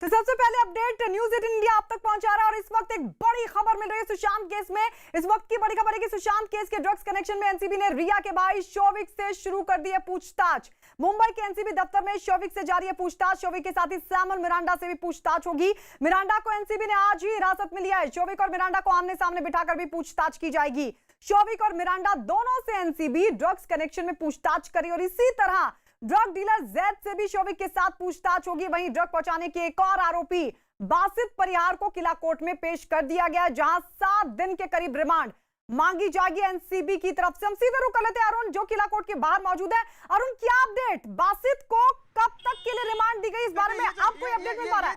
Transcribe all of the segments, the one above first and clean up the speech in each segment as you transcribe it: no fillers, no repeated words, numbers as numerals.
तो सबसे पहले अपडेट न्यूज 18 इंडिया आप तक पहुंचा रहा है और इस वक्त एक बड़ी खबर मिल रही है सुशांत केस में। इस वक्त की बड़ी खबर है कि सुशांत केस के ड्रग्स कनेक्शन में एनसीबी ने रिया के भाई शौविक से शुरू कर दी है पूछताछ। मुंबई के एनसीबी दफ्तर में शौविक से जारी है पूछताछ। शौविक के साथ ही सैमुअल मिरांडा से भी पूछताछ होगी। मिरांडा को एनसीबी ने आज ही हिरासत में लिया है। शौविक और मिरांडा को आमने सामने बिठाकर भी पूछताछ की जाएगी। शौविक और मिरांडा दोनों से एनसीबी ड्रग्स कनेक्शन में पूछताछ करी और इसी तरह ड्रग डीलर जैद से भी शौविक के साथ पूछताछ होगी। वहीं ड्रग पहुंचाने के एक और आरोपी बासित परिहार को किला कोर्ट में पेश कर दिया गया, जहां 7 दिन के करीब रिमांड मांगी जाएगी एनसीबी की तरफ से। हम सीधे रुक लेते हैं अरुण, जो किला कोर्ट के बाहर मौजूद है। अरुण, क्या अपडेट, बासित को कब तक के लिए रिमांड दी गई, इस बारे में अब कोई अपडेट मिल पा रहा है?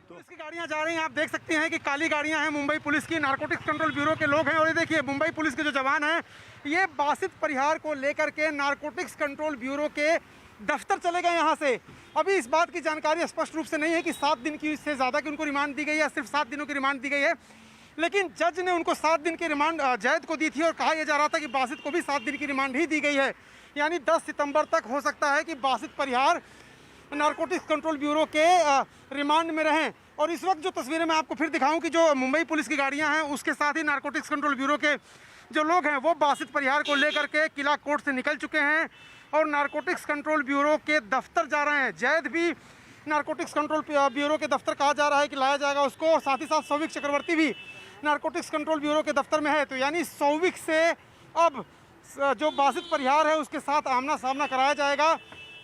पुलिस की गाड़ियां जा रही हैं, आप देख सकते हैं कि काली गाड़ियां हैं मुंबई पुलिस की, नारकोटिक्स कंट्रोल ब्यूरो के लोग हैं। और ये देखिए मुंबई पुलिस के जो जवान हैं ये बासित परिहार को लेकर के नारकोटिक्स कंट्रोल ब्यूरो के दफ्तर चले गए यहाँ से। अभी इस बात की जानकारी स्पष्ट रूप से नहीं है कि 7 दिन की से ज़्यादा की उनको रिमांड दी गई है, सिर्फ 7 दिनों की रिमांड दी गई है। लेकिन जज ने उनको 7 दिन की रिमांड जैद को दी थी और कहा यह जा रहा था कि बासित को भी 7 दिन की रिमांड ही दी गई है। यानी 10 सितंबर तक हो सकता है कि बासित परिहार नारकोटिक्स कंट्रोल ब्यूरो के रिमांड में रहें। और इस वक्त जो तस्वीरें मैं आपको फिर दिखाऊं कि जो मुंबई पुलिस की गाड़ियां हैं उसके साथ ही नारकोटिक्स कंट्रोल ब्यूरो के जो लोग हैं वो बासित परिहार को लेकर के किला कोर्ट से निकल चुके हैं और नारकोटिक्स कंट्रोल ब्यूरो के दफ्तर जा रहे हैं। जैद भी नारकोटिक्स कंट्रोल ब्यूरो के दफ्तर कहा जा रहा है कि लाया जाएगा उसको, और साथ ही साथ शौविक चक्रवर्ती भी नारकोटिक्स कंट्रोल ब्यूरो के दफ्तर में है। तो यानी शौविक से अब जो बासित परिहार है उसके साथ आमना सामना कराया जाएगा,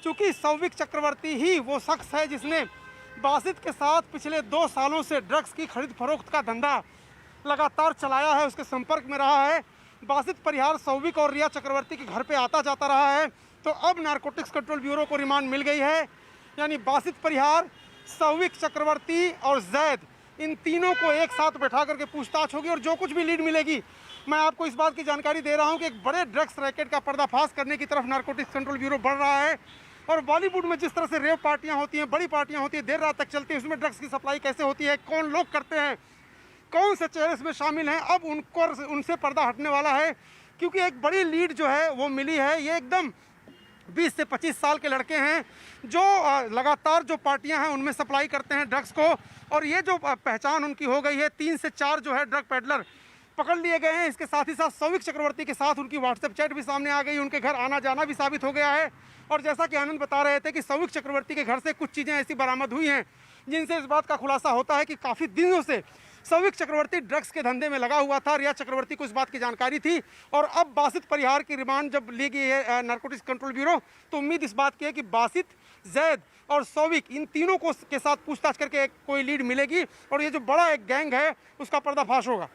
चूँकि शौविक चक्रवर्ती ही वो शख्स है जिसने बासित के साथ पिछले 2 सालों से ड्रग्स की खरीद फरोख्त का धंधा लगातार चलाया है, उसके संपर्क में रहा है। बासित परिहार शौविक और रिया चक्रवर्ती के घर पे आता जाता रहा है। तो अब नारकोटिक्स कंट्रोल ब्यूरो को रिमांड मिल गई है। यानी बासित परिहार, शौविक चक्रवर्ती और जैद, इन तीनों को एक साथ बैठा करके पूछताछ होगी और जो कुछ भी लीड मिलेगी, मैं आपको इस बात की जानकारी दे रहा हूँ कि एक बड़े ड्रग्स रैकेट का पर्दाफाश करने की तरफ नारकोटिक्स कंट्रोल ब्यूरो बढ़ रहा है। और बॉलीवुड में जिस तरह से रेव पार्टियां होती हैं, बड़ी पार्टियां होती हैं, देर रात तक चलती हैं, उसमें ड्रग्स की सप्लाई कैसे होती है, कौन लोग करते हैं, कौन से चेहरे इसमें शामिल हैं, अब उनसे पर्दा हटने वाला है। क्योंकि एक बड़ी लीड जो है वो मिली है। ये एकदम 20 से 25 साल के लड़के हैं जो लगातार जो पार्टियां हैं उनमें सप्लाई करते हैं ड्रग्स को। और ये जो पहचान उनकी हो गई है, 3 से 4 जो है ड्रग पेडलर पकड़ लिए गए हैं। इसके साथ ही साथ शौविक चक्रवर्ती के साथ उनकी व्हाट्सएप चैट भी सामने आ गई, उनके घर आना जाना भी साबित हो गया है। और जैसा कि आनंद बता रहे थे कि शौविक चक्रवर्ती के घर से कुछ चीज़ें ऐसी बरामद हुई हैं जिनसे इस बात का खुलासा होता है कि काफ़ी दिनों से शौविक चक्रवर्ती ड्रग्स के धंधे में लगा हुआ था। रिया चक्रवर्ती को इस बात की जानकारी थी और अब बासित परिहार की रिमांड जब ली गई है नारकोटिक्स कंट्रोल ब्यूरो, तो उम्मीद इस बात की है कि बासित, जैद और शौविक, इन तीनों को के साथ पूछताछ करके कोई लीड मिलेगी और ये जो बड़ा एक गैंग है उसका पर्दाफाश होगा।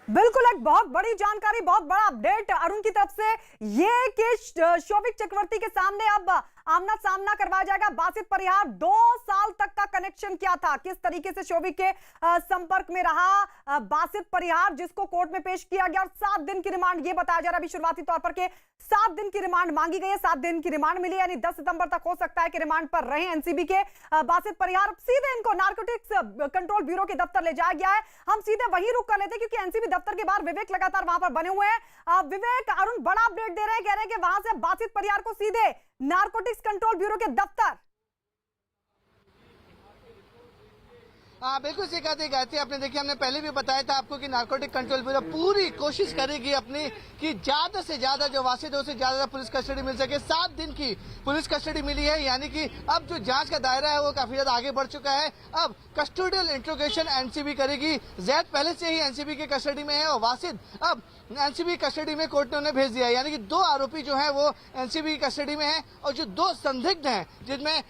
बिल्कुल, एक बहुत बड़ी जानकारी, बहुत बड़ा अपडेट अरुण की तरफ से, ये कि शौविक चक्रवर्ती के सामने अब आमना सामना करवाया जाएगा। बासित परिहार 2 साल तक का कनेक्शन क्या था, किस तरीके से शौविक के संपर्क में रहा बासित परिहार, जिसको कोर्ट में पेश किया गया और 7 दिन की रिमांड ये बताया जा रहा है अभी शुरुआती तौर पर के 7 दिन की रिमांड मांगी गई है, 7 दिन की रिमांड मिली, यानी 10 सितंबर तक हो सकता है कि रिमांड पर रहे एनसीबी के बासित परिहार। सीधे इनको नारकोटिक्स कंट्रोल ब्यूरो के दफ्तर ले जाया गया है। हम सीधे वही रुक कर लेते हैं क्योंकि एनसीबी दफ्तर के बाहर विवेक लगातार वहां पर बने हुए हैं। विवेक, अरुण बड़ा अपडेट दे रहे हैं, कह रहे हैं कि वहां से बासित परिहार को सीधे नारकोटिक्स कंट्रोल ब्यूरो के दफ्तर। हाँ बिल्कुल सही कहते गायत्री, आपने देखिए हमने पहले भी बताया था आपको कि नारकोटिक कंट्रोल ब्यूरो पूरी कोशिश करेगी अपनी कि ज्यादा से ज्यादा जो वासित है उसे ज्यादा पुलिस कस्टडी मिल सके। 7 दिन की पुलिस कस्टडी मिली है, यानी कि अब जो जांच का दायरा है वो काफी ज्यादा आगे बढ़ चुका है। अब कस्टोडियल इंट्रोगेशन एनसीबी करेगी। जैद पहले से ही एनसीबी के कस्टडी में है और वासित अब एनसीबी कस्टडी में कोर्ट ने उन्हें भेज दिया है। यानी कि 2 आरोपी जो है वो एनसीबी की कस्टडी में है और जो 2 संदिग्ध हैं जिनमें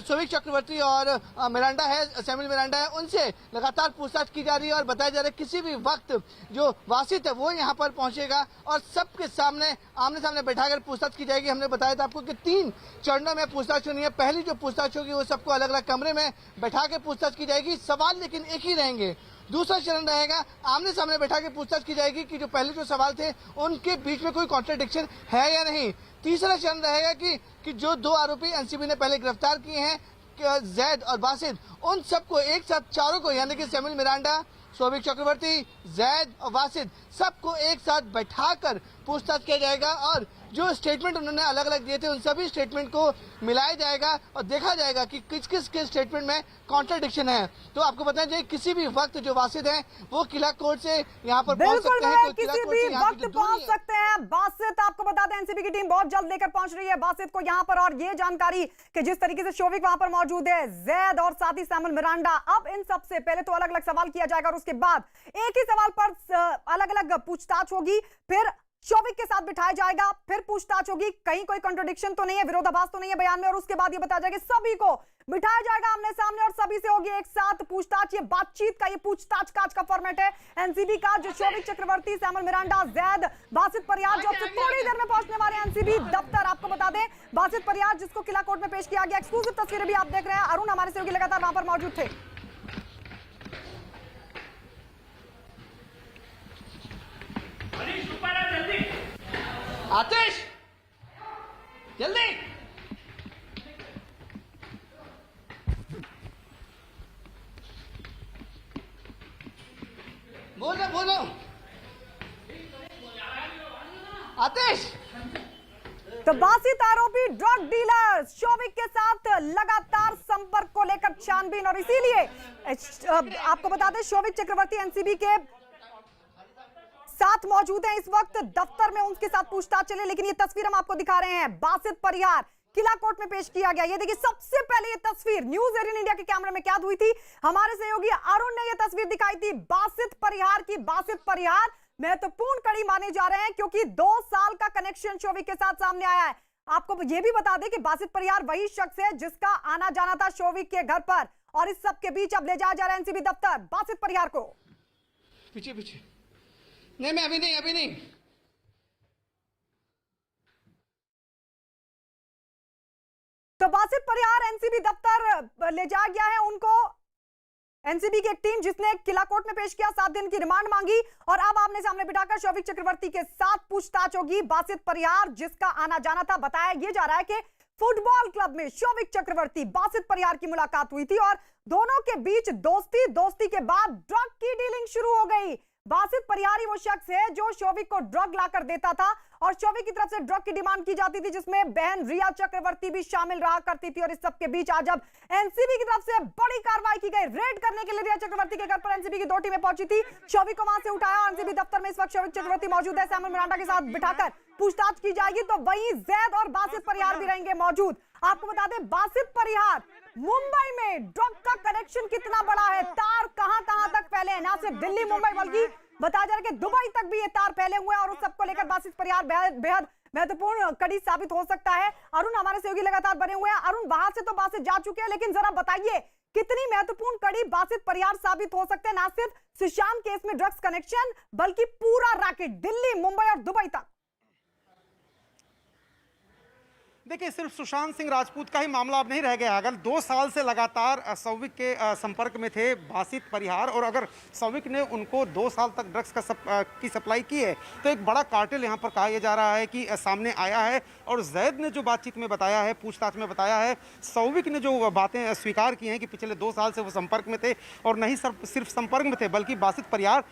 शौविक चक्रवर्ती और मिरांडा है, सैमुअल मिरांडा है, उनसे लगातार पूछताछ की जा रही है और बताया जा रहा है किसी भी वक्त जो वासित है वो यहाँ पर पहुंचेगा और सबके सामने आमने सामने बैठाकर पूछताछ की जाएगी। हमने बताया था आपको कि 3 चरणों में पूछताछ होनी है। पहली जो पूछताछ होगी वो सबको अलग अलग कमरे में बैठा के पूछताछ की जाएगी, सवाल लेकिन एक ही रहेंगे। दूसरा चरण रहेगा आमने सामने बैठा के पूछताछ की जाएगी कि जो पहले जो सवाल थे उनके बीच में कोई कॉन्ट्रडिक्शन है या नहीं। तीसरा चरण रहेगा कि जो 2 आरोपी एनसीबी ने पहले गिरफ्तार किए हैं, जैद और बासित, उन सबको एक साथ, चारों को, यानी कि सैमुअल मिरांडा, शौविक चक्रवर्ती, जैद और वासिद सबको एक साथ बैठाकर पूछताछ किया जाएगा और जो स्टेटमेंट उन्होंने अलग अलग दिए थे उन सभी स्टेटमेंट को मिलाया जाएगा और देखा जाएगा कि किस किस के स्टेटमेंट में कॉन्ट्राडिक्शन है। तो आपको बताएं कि किसी भी वक्त जो वासिद हैं वो किला कोर्ट से यहाँ पर पहुंच बिल्कुल सकते हैं। वह किसी भी वक्त पहुंच सकते हैं। बासित, आपको बता दें एनसीबी की टीम बहुत जल्द लेकर पहुंच रही है बासित को यहां पर। और ये जानकारी कि जिस तरीके से शोविक वहां पर मौजूद है, जैद और साथ ही सैमुअल मिरांडा, अब इन सबसे पहले तो अलग अलग सवाल किया जाएगा और उसके बाद एक ही सवाल पर अलग अलग पूछताछ होगी, फिर शोविक के साथ बिठाया जाएगा, फिर पूछताछ होगी, कहीं कोई कॉन्ट्रडिक्शन तो नहीं है, विरोधाभास तो नहीं है बयान में, और उसके बाद ये बताया जाएगा सभी को बिठाया जाएगा आमने सामने और सभी से होगी एक साथ पूछताछ। ये बातचीत का, ये पूछताछ का आज का फॉर्मेट है एनसीबी का, जो शोविक चक्रवर्ती, सैमुअल मिरांडा, जैद, बासित परिहार जो अब थोड़ी देर में पहुंचने वाले एनसीबी दफ्तर। आपको बता दें बासित परिहार जिसको किला कोर्ट में पेश किया गया, एक्सक्लूसिव तस्वीरें भी आप देख रहे हैं। अरुण हमारे सहयोगी लगातार वहां पर मौजूद थे। आतिश जल्दी बोलो आतिश। तो बासित आरोपी ड्रग डीलर शोविक के साथ लगातार संपर्क को लेकर छानबीन, और इसीलिए आपको बता दें शोविक चक्रवर्ती एनसीबी के साथ मौजूद हैं इस वक्त दफ्तर में, उनके साथ पूछताछ चले। लेकिन ये तस्वीर हम आपको दिखा रहे हैं, बासित परिहार किला कोर्ट में पेश किया गया। ये देखिए सबसे पहले ये तस्वीर न्यूज 18 इंडिया के कैमरे में कैद हुई थी, हमारे सहयोगी अरुण ने ये तस्वीर दिखाई थी बासित परिहार की। बासित परिहार महत्वपूर्ण कड़ी माने जा रहे हैं क्योंकि 2 साल का कनेक्शन शोविक के साथ सामने आया है। आपको ये भी बता दें कि बासित परिहार वही शख्स है जिसका आना जाना था शोविक के घर पर, और इस सब के बीच अब ले जाया जा रहा है एनसीबी दफ्तर बासित परिहार को। पीछे नहीं, मैं अभी नहीं। तो बासित परिहार एनसीबी दफ्तर ले जाया गया है उनको। एनसीबी की एक टीम जिसने किला कोर्ट में पेश किया, 7 दिन की रिमांड मांगी, और अब आमने सामने बिठाकर शोविक चक्रवर्ती के साथ पूछताछ होगी। बासित परिहार जिसका आना जाना था, बताया यह जा रहा है कि फुटबॉल क्लब में शोविक चक्रवर्ती बासित परिहार की मुलाकात हुई थी और दोनों के बीच दोस्ती के बाद ड्रग की डीलिंग शुरू हो गई। बासित परिहार ही वो शख्स है जो शोविक को ड्रग लाकर देता था और शोविक की तरफ से ड्रग की डिमांड की जाती थी, जिसमें बहन रिया चक्रवर्ती भी शामिल रहा करती थी। और इस सब के बीच आज अब एनसीबी की तरफ से बड़ी कार्रवाई की गई। रेड करने के लिए रिया चक्रवर्ती के घर पर एनसीबी की 2 टीमें पहुंची थी। शोविक को वहां से उठाया। एनसीबी दफ्तर में इस वक्त शोविक चक्रवर्ती मौजूद है। सैमुअल मिरांडा के साथ बिठाकर पूछताछ की जाएगी, तो वहीं जैद और बासित परिहार भी रहेंगे मौजूद। आपको बता दें बासित परिहार मुंबई में ड्रग का कनेक्शन कितना बड़ा है, तार कहां तक फैले हैं, ना सिर्फ दिल्ली मुंबई बल्कि बताया जा रहा है कि दुबई तक भी ये तार फैले हुए हैं, और उस सबको लेकर बासित परिहार बेहद महत्वपूर्ण कड़ी साबित हो सकता है। अरुण हमारे सहयोगी लगातार बने हुए हैं। अरुण, वहां से तो बासित जा चुके हैं, लेकिन जरा बताइए कितनी महत्वपूर्ण कड़ी बासित परिहार साबित हो सकते हैं, ना सिर्फ सुशांत केस में ड्रग्स कनेक्शन बल्कि पूरा रैकेट दिल्ली, मुंबई और दुबई तक। देखिए सिर्फ सुशांत सिंह राजपूत का ही मामला अब नहीं रह गया। अगर 2 साल से लगातार शोविक के संपर्क में थे बासित परिहार, और अगर शोविक ने उनको 2 साल तक ड्रग्स की सप्लाई की है, तो एक बड़ा कार्टेल यहाँ पर कहा जा रहा है कि सामने आया है। और जैद ने जो बातचीत में बताया है, पूछताछ में बताया है, शोविक ने जो बातें स्वीकार की हैं कि पिछले 2 साल से वो संपर्क में थे, और नहीं सिर्फ संपर्क में थे बल्कि बासित परिहार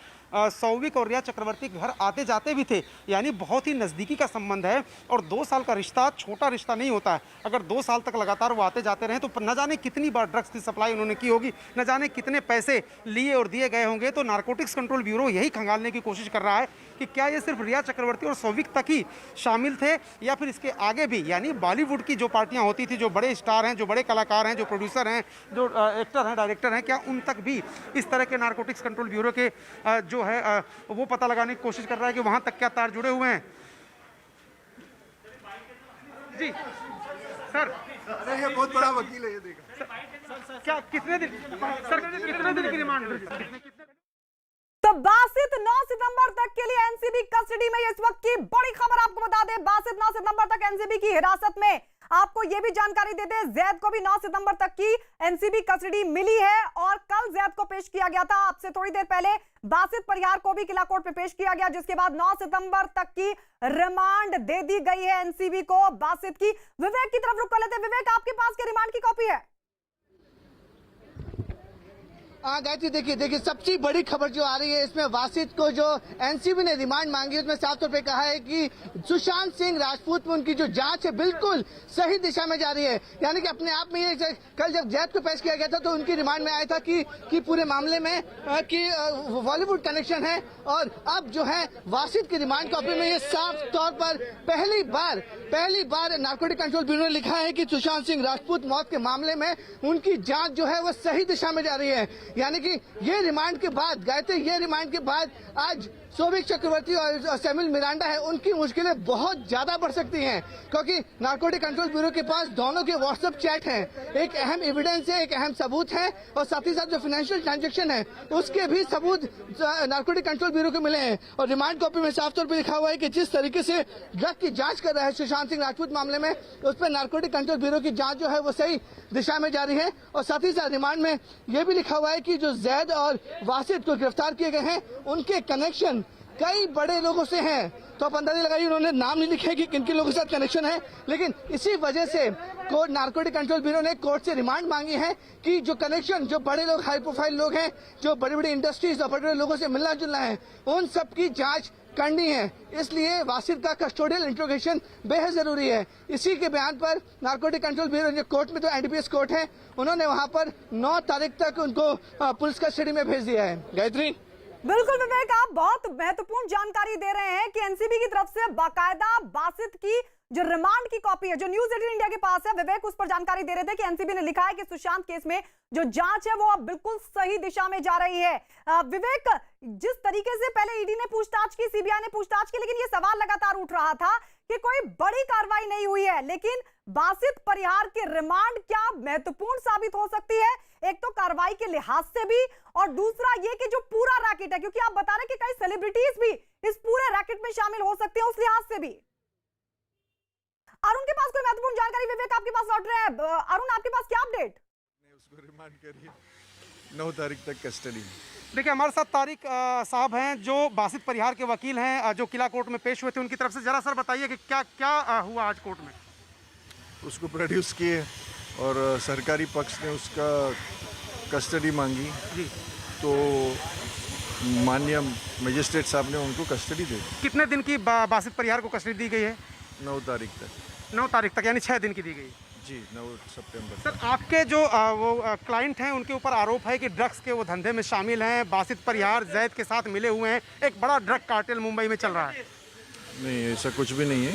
शोविक और रिया चक्रवर्ती के घर आते जाते भी थे, यानी बहुत ही नज़दीकी का संबंध है। और 2 साल का रिश्ता छोटा रिश्ता नहीं होता है। अगर 2 साल तक लगातार वो आते जाते रहे तो न जाने कितनी बार ड्रग्स की सप्लाई उन्होंने की होगी, न जाने कितने पैसे लिए और दिए गए होंगे। तो नारकोटिक्स कंट्रोल ब्यूरो यही खंगालने की कोशिश कर रहा है कि क्या ये सिर्फ रिया चक्रवर्ती और शोविक तक ही शामिल थे, या फिर इसके आगे भी, यानी बॉलीवुड की जो पार्टियां होती थी, जो बड़े स्टार हैं, जो बड़े कलाकार हैं, जो प्रोड्यूसर हैं, जो एक्टर हैं, डायरेक्टर हैं, क्या उन तक भी इस तरह के नारकोटिक्स कंट्रोल ब्यूरो के जो है वो पता लगाने की कोशिश कर रहा है कि वहां तक क्या तार जुड़े हुए हैं। जी सर, अरे ये बहुत बड़ा वकील है, ये देखा। क्या कितने दिन की रिमांड? तो बासित 9 सितंबर तक के लिए एनसीबी कस्टडी में, इस वक्त की बड़ी खबर आपको बता दें, बासित 9 सितंबर तक एनसीबी की हिरासत में। आपको यह भी जानकारी देते हैं जैद को भी 9 सितंबर तक की एनसीबी कस्टडी मिली है, और कल जैद को पेश किया गया था। आपसे थोड़ी देर पहले बासित परिहार को भी किला कोर्ट में पेश किया गया, जिसके बाद 9 सितंबर तक की रिमांड दे दी गई है एनसीबी को बासित की। विवेक की तरफ रुक कर लेते हैं। विवेक, आपके पास क्या रिमांड की कॉपी है? गायत्री देखिए सबसे बड़ी खबर जो आ रही है इसमें वासित को जो एनसीबी ने रिमांड मांगी उसमें साफ तौर पे कहा है कि सुशांत सिंह राजपूत में उनकी जो जांच है बिल्कुल सही दिशा में जा रही है। यानी कि अपने आप में ये कल जब जैद को पेश किया गया था तो उनकी रिमांड में आया था कि पूरे मामले में कि बॉलीवुड कनेक्शन है, और अब जो है वासित की रिमांड कॉपी में ये साफ तौर पर पहली बार नारकोटिक कंट्रोल ब्यूरो ने लिखा है कि सुशांत सिंह राजपूत मौत के मामले में उनकी जांच जो है वो सही दिशा में जा रही है। यानी कि ये रिमांड के बाद आज सौविक चक्रवर्ती और सैमुअल मिरांडा है उनकी मुश्किलें बहुत ज्यादा बढ़ सकती हैं, क्योंकि नारकोटिक कंट्रोल ब्यूरो के पास दोनों के व्हाट्सएप चैट हैं, एक अहम एविडेंस है, एक अहम सबूत है, और साथ ही साथ जो फाइनेंशियल ट्रांजैक्शन है उसके भी सबूत नारकोटिक कंट्रोल ब्यूरो को मिले हैं। और रिमांड कॉपी में साफ तौर पर लिखा हुआ है कि जिस तरीके से ड्रग की जांच कर रहा है सुशांत सिंह राजपूत मामले में, उस पर नारकोटिक कंट्रोल ब्यूरो की जांच जो है वो सही दिशा में जारी है। और साथ ही साथ रिमांड में यह भी लिखा हुआ है कि जो जैद और वासिद को गिरफ्तार किए गए हैं उनके कनेक्शन कई बड़े लोगों से हैं। तो आप अंदाजा लगाइए, उन्होंने नाम नहीं लिखे कि किन किन लोगों के साथ कनेक्शन है, लेकिन इसी वजह से कोर्ट नारकोटिक कंट्रोल ब्यूरो ने कोर्ट से रिमांड मांगी है कि जो कनेक्शन, जो बड़े लोग, हाई प्रोफाइल लोग हैं, जो बड़ी बड़ी इंडस्ट्रीज और बड़े बड़े लोगों से मिलना जुलना है, उन सब की जांच करनी है। इसलिए वासिद का कस्टोडियल इंट्रोगेशन बेहद जरूरी है। इसी के बयान पर नारकोटिक कंट्रोल ब्यूरो जो कोर्ट में, तो एनडीपीएस कोर्ट है, उन्होंने वहां पर 9 तारीख तक उनको पुलिस कस्टडी में भेज दिया है। गायत्री। बिल्कुल विवेक, आप बहुत महत्वपूर्ण जानकारी दे रहे हैं कि एनसीबी की तरफ से बाकायदा बासित की जो रिमांड की कॉपी है जो न्यूज 18 इंडिया के पास है, विवेक उस पर जानकारी दे रहे थे कि एनसीबी ने लिखा है कि सुशांत केस में जो जांच है वो अब बिल्कुल सही दिशा में जा रही है। विवेक, जिस तरीके से पहले ईडी ने पूछताछ की, सीबीआई ने पूछताछ की, लेकिन ये सवाल लगातार उठ रहा था कि कोई बड़ी कार्रवाई नहीं हुई है, लेकिन बासित परिहार की रिमांड क्या महत्वपूर्ण साबित हो सकती है, एक तो कार्रवाई के लिहाज से भी, और दूसरा ये कि जो पूरा रैकेट है, क्योंकि आप बता रहे कि कई सेलिब्रिटीज भी इस पूरे रैकेट में शामिल हो सकते हैं, उस लिहाज से भी। अरुण के पास कोई महत्वपूर्ण जानकारी, विवेक आपके पास लौट रहे हैं। अरुण, आपके पास क्या अपडेट? उसको रिमांड करिए 9 तारीख तक कस्टडी में। देखिए, हमारे साथ तारिक साहब हैं जो बासित परिहार के वकील हैं, जो किला कोर्ट में पेश हुए थे, उनकी तरफ से जरा सर बताइए कि क्या क्या हुआ आज कोर्ट में। उसको प्रोड्यूस किए और सरकारी पक्ष ने उसका कस्टडी मांगी जी, तो माननीय मजिस्ट्रेट साहब ने उनको कस्टडी दे दी। कितने दिन की बासित परिहार को कस्टडी दी गई है? 9 तारीख तक। 9 तारीख तक, यानी 6 दिन की दी गई जी, 9 सितंबर। सर, आपके जो वो क्लाइंट हैं उनके ऊपर आरोप है कि ड्रग्स के वो धंधे में शामिल हैं, बासित परिहार जैद के साथ मिले हुए हैं, एक बड़ा ड्रग कार्टेल मुंबई में चल रहा है। नहीं, ऐसा कुछ भी नहीं है,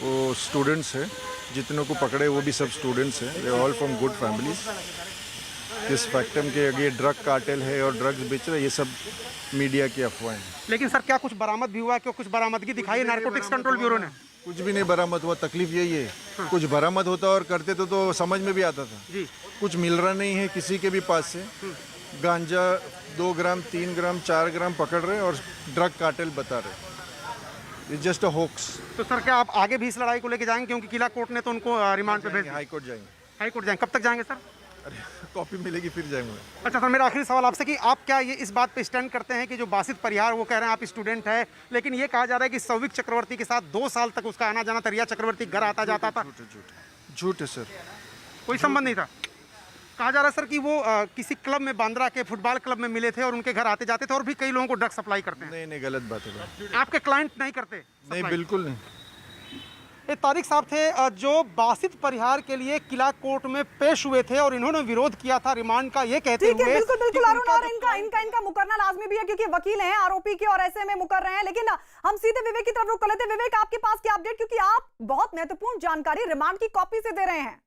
वो स्टूडेंट्स है, जितनों को पकड़े वो भी सब स्टूडेंट्स हैं, they all from good families. इस फैक्टम के आगे ड्रग कार्टेल है और ड्रग्स बेच रहे, ये सब मीडिया की अफवाहें हैं। लेकिन सर, क्या कुछ बरामद भी हुआ? क्या कुछ बरामदगी दिखाई है नारकोटिक्स कंट्रोल ब्यूरो ने? कुछ भी नहीं बरामद हुआ, तकलीफ यही है। कुछ बरामद होता और करते तो समझ में भी आता था जी। कुछ मिल रहा नहीं है किसी के भी पास से। गांजा 2 ग्राम 3 ग्राम 4 ग्राम पकड़ रहे और ड्रग कार्टेल बता रहे, इट्स जस्ट अ होक्स। तो सर, क्या आप आगे भी इस लड़ाई को लेके जाएंगे, क्योंकि किला कोर्ट ने तो उनको रिमांड पे भेज दिया? हाई कोर्ट जाएंगे। हाई कोर्ट जाएंगे, कब तक जाएंगे सर? अरे कॉपी मिलेगी फिर जाएंगे। अच्छा सर, मेरा आखिरी सवाल आपसे कि आप क्या ये इस बात पे स्टैंड करते हैं कि जो बासित परिहार, वो कह रहे हैं आप स्टूडेंट है, लेकिन ये कहा जा रहा है कि सौविक चक्रवर्ती के साथ 2 साल तक उसका आना जाना था, रिया चक्रवर्ती घर आता जाता था? झूठ है सर, कोई संबंध नहीं था। कहा जा रहा है सर कि वो किसी क्लब में, बांद्रा के फुटबॉल क्लब में मिले थे और उनके घर आते जाते थे, और भी कई लोगों को ड्रग सप्लाई करते हैं। नहीं, गलत बात है। आपके क्लाइंट नहीं करते? नहीं, बिल्कुल नहीं। ये तारिक साहब थे जो बासित परिहार के लिए किला कोर्ट में पेश हुए थे और इन्होंने विरोध किया था रिमांड का, ये कहते हुए। बिल्कुल बिल्कुल अरुण, और इनका मुकरना लाजमी भी है क्योंकि वकील हैं आरोपी के और ऐसे में मुकर रहे हैं। लेकिन हम सीधे विवेक की तरफ रुक कर लेते। विवेक, आपके पास क्या अपडेट, क्योंकि आप बहुत महत्वपूर्ण जानकारी रिमांड की कॉपी से दे रहे हैं।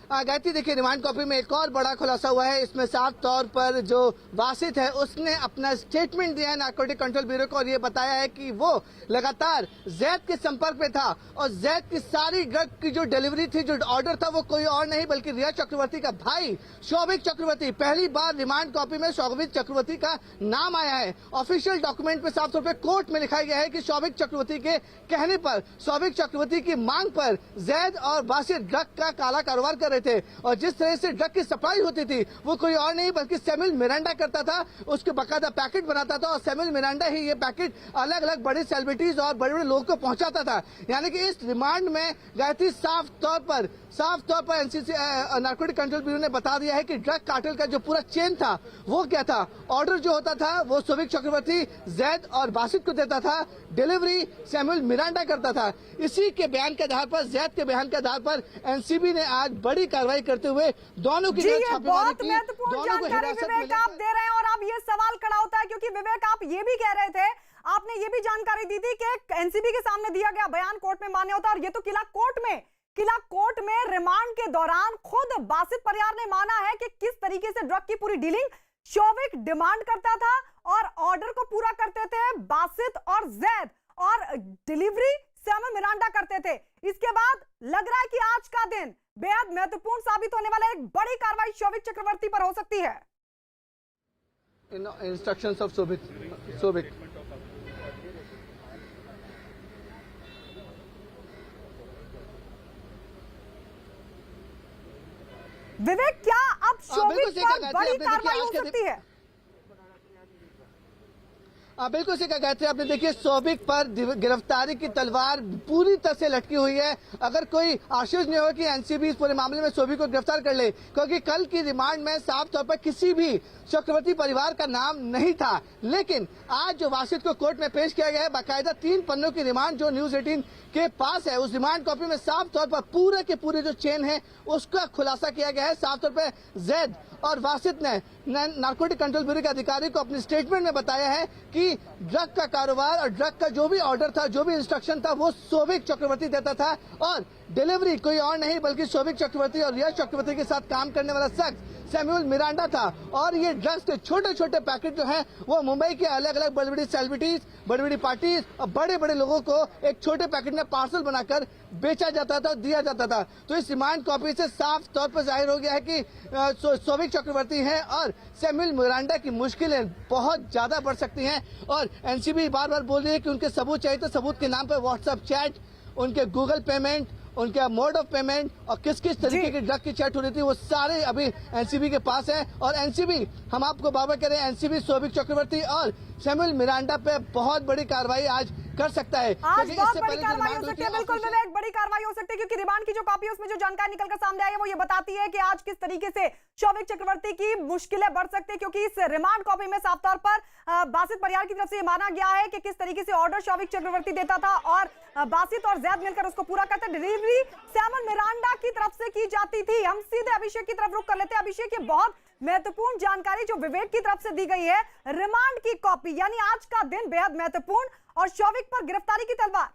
गायत्री, देखिए रिमांड कॉपी में एक और बड़ा खुलासा हुआ है। इसमें साफ तौर पर जो वासित है उसने अपना स्टेटमेंट दिया है नारकोटिक कंट्रोल ब्यूरो को और ये बताया है कि वो लगातार जैद के संपर्क में था और जैद की सारी ड्रग की जो डिलीवरी थी, जो ऑर्डर था, वो कोई और नहीं बल्कि रिया चक्रवर्ती का भाई सौविक चक्रवर्ती। पहली बार रिमांड कॉपी में सौविक चक्रवर्ती का नाम आया है। ऑफिशियल डॉक्यूमेंट में साफ तौर पर कोर्ट में लिखा गया है कि सौविक चक्रवर्ती के कहने पर, सौविक चक्रवर्ती की मांग पर जैद और वासित ड्रग का काला कारोबार कर रहे थे और जिस तरह से ड्रग की सप्लाई होती थी वो कोई और नहीं बल्कि सैमुअल मिरांडा करता था। उसके बकायदा पैकेट बनाता था और सैमुअल मिरांडा ही ये पैकेट अलग अलग बड़ी सेलिब्रिटीज और बड़े बड़े लोगों को पहुंचाता था। यानी कि इस रिमांड में गायत्री साफ तौर पर एनसीसी नारकोटिक कंट्रोल ब्यूरो ने बता दिया है कि ड्रग कार्टेल का जो पूरा चेन था वो क्या था। ऑर्डर जो होता था वो शोभिक चक्रवर्ती, जैद और बासित को देता था, डिलीवरी सैमुअल मिरांडा करता था। इसी के बयान के आधार पर, जैद के बयान के आधार पर एनसीबी ने आज बड़ी कार्रवाई करते हुए दोनों की छापेमारी की। महत्वपूर्ण जानकारी विवेक आप दे रहे हैं और अब ये सवाल खड़ा होता है क्योंकि विवेक आप ये भी कह रहे थे, आपने ये भी जानकारी दी थी कि एनसीबी के सामने दिया गया बयान कोर्ट में मान्य होता है और ये तो किला कोर्ट में रिमांड के दौरान खुद बासित परिहार ने माना है कि किस तरीके से ड्रग की पूरी डीलिंग शोभिक डिमांड करता था और ऑर्डर को पूरा करते थे बासित और जैद और डिलीवरी सैमुअल मिरांडा करते थे। इसके बाद लग रहा है कि आज का दिन बेहद महत्वपूर्ण साबित होने वाला एक बड़ी कार्रवाई शोभिक चक्रवर्ती पर हो सकती है। इंस्ट्रक्शंस ऑफ शोभिक विवेक, क्या अब शोभिक पर बड़ी कार्रवाई हो सकती है? बिल्कुल सही कहा गायत्री आपने। देखिए शोभिक पर गिरफ्तारी की तलवार पूरी तरह से लटकी हुई है। अगर कोई आश्चर्य नहीं होगा कि एनसीबी इस पूरे मामले में शोभिक को गिरफ्तार कर ले, क्योंकि कल की रिमांड में साफ तौर पर किसी भी चक्रवर्ती परिवार का नाम नहीं था। लेकिन आज जो वासित को कोर्ट में पेश किया गया है, बाकायदा 3 पन्नों की रिमांड जो न्यूज 18 के पास है, उस रिमांड कॉपी में साफ तौर पर पूरे के पूरे जो चेन है उसका खुलासा किया गया है। साफ तौर पर जैद और वासित ने नारकोटिक कंट्रोल ब्यूरो के अधिकारी को अपने स्टेटमेंट में बताया है कि ड्रग का कारोबार और ड्रग का जो भी ऑर्डर था, जो भी इंस्ट्रक्शन था, वो शोभिक चक्रवर्ती देता था और डिलीवरी कोई और नहीं बल्कि शोभिक चक्रवर्ती और यश चक्रवर्ती के साथ काम करने वाला शख्स सैमुअल मिरांडा था। और ये ड्रग्स के छोटे छोटे पैकेट जो हैं वो मुंबई के अलग अलग बड़ी बड़ी सेलिब्रिटीज, बड़ी बड़ी पार्टीज और बड़े बड़े लोगों को एक छोटे पैकेट में पार्सल बनाकर बेचा जाता था और दिया जाता था। तो इस रिमांड कॉपी से साफ तौर पर जाहिर हो गया है कि शोभिक चक्रवर्ती हैं और सैमुअल मिरांडा की मुश्किलें बहुत ज्यादा बढ़ सकती हैं। और एनसीबी बार बार बोल रही है कि उनके सबूत चाहिए, तो सबूत के नाम पर व्हाट्सएप चैट, उनके गूगल पेमेंट, उनका मोड ऑफ पेमेंट और किस किस तरीके की ड्रग की चैट हो रही थी, वो सारे अभी एनसीबी के पास है। और एनसीबी, हम आपको बाबा कह रहे हैं, एनसीबी शोभिक चक्रवर्ती और सैमुअल मिरांडा पे बहुत बड़ी कार्रवाई आज कर सकता है। आज बहुत बड़ी कार्रवाई हो सकती है। बिल्कुल विवेक, बड़ी कार्रवाई हो सकती है क्योंकि रिमांड की जो कॉपी है उसमें जो जानकारी निकलकर सामने आई है वो ये बताती है कि आज किस तरीके से शोभिक चक्रवर्ती की मुश्किलें बढ़ सकती है, क्योंकि इस रिमांड कॉपी में साफ तौर पर बासित परिहार की तरफ से ये माना गया है कि किस तरीके से ऑर्डर शोभिक चक्रवर्ती देता था और बासित और जैद मिलकर उसको पूरा करते। डिलीवरी सैमुअल मिरांडा की तरफ से की जाती थी। हम सीधे अभिषेक की तरफ रुख कर लेते हैं। अभिषेक, ये बहुत महत्वपूर्ण जानकारी जो विवेक की तरफ से दी गई है, रिमांड की कॉपी, यानी आज का दिन बेहद महत्वपूर्ण और शोभिक पर गिरफ्तारी की तलवार।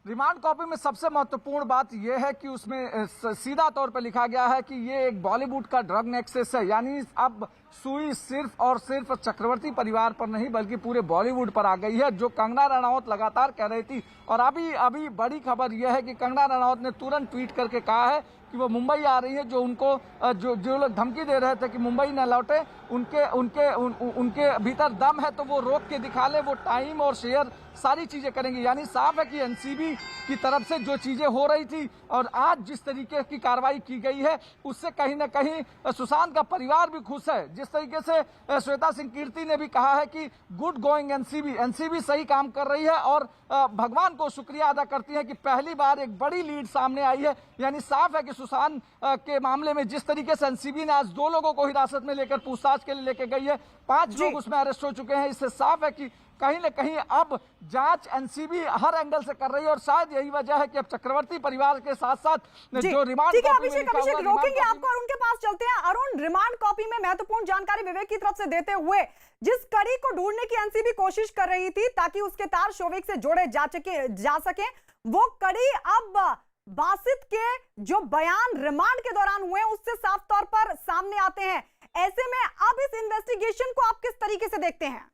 रिमांड कॉपी में सबसे महत्वपूर्ण बात यह है कि उसमें सीधा तौर पर लिखा गया है कि ये एक बॉलीवुड का ड्रग नेक्सस है। यानी अब सुई सिर्फ और सिर्फ चक्रवर्ती परिवार पर नहीं बल्कि पूरे बॉलीवुड पर आ गई है, जो कंगना रनौत लगातार कह रही थी। और अभी बड़ी खबर यह है कि कंगना रनौत ने तुरंत ट्वीट करके कहा है कि वो मुंबई आ रही है। जो उनको जो लोग धमकी दे रहे थे कि मुंबई न लौटे, उनके भीतर दम है तो वो रोक के दिखा ले, वो टाइम और शेयर सारी चीजें करेंगी। यानी साफ है कि एनसीबी की तरफ से जो चीजें हो रही थी और आज जिस तरीके की कार्रवाई की गई है उससे कहीं ना कहीं सुशांत का परिवार भी खुश है। जिस तरीके से श्वेता सिंह कीर्ति ने भी कहा है कि गुड गोइंग एनसीबी सही काम कर रही है और भगवान को शुक्रिया अदा करती है कि पहली बार एक बड़ी लीड सामने आई है। यानी साफ है कि सुशांत के मामले में जिस तरीके से एनसीबी ने आज 2 लोगों को हिरासत में लेकर पूछताछ के लिए लेके गई है, 5 लोग उसमें अरेस्ट हो चुके हैं। इससे साफ है कि कहीं न कहीं अब जांच एनसीबी हर एंगल से कर रही है और शायद यही वजह है कि अब चक्रवर्ती परिवार के साथ साथ जो रिमांड कॉपी में लिखा हुआ, रोकेंगे आपको और उनके पास चलते हैं। अरुण, रिमांड कॉपी में महत्वपूर्ण जानकारी विवेक की तरफ से देते हुए जिस कड़ी को ढूंढने की एनसीबी कोशिश कर रही थी ताकि उसके तार शोभिक से जोड़े जा सके, वो कड़ी अब बासित के जो बयान रिमांड के दौरान हुए उससे साफ तौर पर सामने आते हैं। ऐसे में अब इस इन्वेस्टिगेशन को आप किस तरीके से देखते हैं?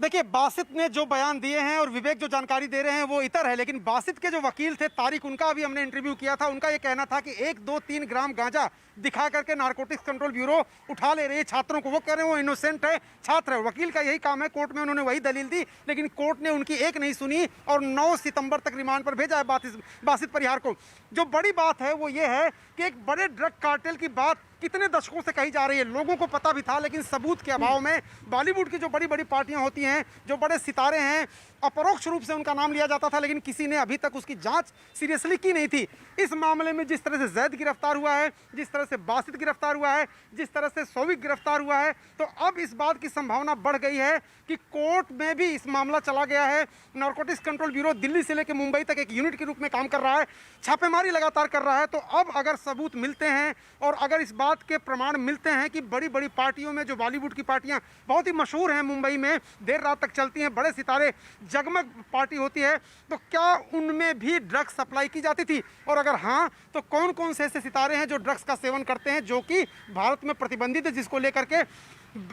देखिए, बासित ने जो बयान दिए हैं और विवेक जो जानकारी दे रहे हैं वो इतर है, लेकिन बासित के जो वकील थे तारिक, उनका अभी हमने इंटरव्यू किया था। उनका ये कहना था कि 1, 2, 3 ग्राम गांजा दिखा करके नारकोटिक्स कंट्रोल ब्यूरो उठा ले रही है छात्रों को। वो कह रहे हैं वो इनोसेंट है, छात्र है। वकील का यही काम है, कोर्ट में उन्होंने वही दलील दी, लेकिन कोर्ट ने उनकी एक नहीं सुनी और 9 सितंबर तक रिमांड पर भेजा है बासित परिहार को। जो बड़ी बात है वो ये है कि एक बड़े ड्रग कार्टेल की बात कितने दशकों से कही जा रही है, लोगों को पता भी था, लेकिन सबूत के अभाव में बॉलीवुड की जो बड़ी बड़ी पार्टियां होती हैं, जो बड़े सितारे हैं, अपरोक्ष रूप से उनका नाम लिया जाता था, लेकिन किसी ने अभी तक उसकी जांच सीरियसली की नहीं थी। इस मामले में जिस तरह से जैद गिरफ्तार हुआ है, जिस तरह से बासित गिरफ्तार हुआ है, जिस तरह से शौविक गिरफ्तार हुआ है, तो अब इस बात की संभावना बढ़ गई है कि कोर्ट में भी इस मामला चला गया है। नारकोटिक्स कंट्रोल ब्यूरो दिल्ली से लेकर मुंबई तक एक यूनिट के रूप में काम कर रहा है, छापेमारी लगातार कर रहा है। तो अब अगर सबूत मिलते हैं और अगर इस बात के प्रमाण मिलते हैं कि बड़ी बड़ी पार्टियों में, जो बॉलीवुड की पार्टियां बहुत ही मशहूर हैं, मुंबई में देर रात तक चलती हैं, बड़े सितारे, जगमग पार्टी होती है, तो क्या उनमें भी ड्रग्स सप्लाई की जाती थी? और अगर हाँ, तो कौन कौन से ऐसे सितारे हैं जो ड्रग्स का सेवन करते हैं, जो कि भारत में प्रतिबंधित है, जिसको लेकर के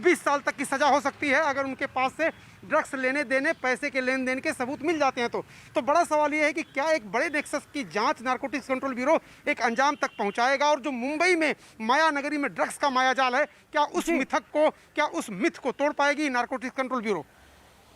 20 साल तक की सजा हो सकती है अगर उनके पास से ड्रग्स लेने देने, पैसे के लेन देन के सबूत मिल जाते हैं। तो बड़ा सवाल यह है कि क्या एक बड़े नेक्सस की जांच नारकोटिक्स कंट्रोल ब्यूरो एक अंजाम तक पहुंचाएगा? और जो मुंबई में माया नगरी में ड्रग्स का मायाजाल है, क्या उस मिथ को तोड़ पाएगी नारकोटिक्स कंट्रोल ब्यूरो?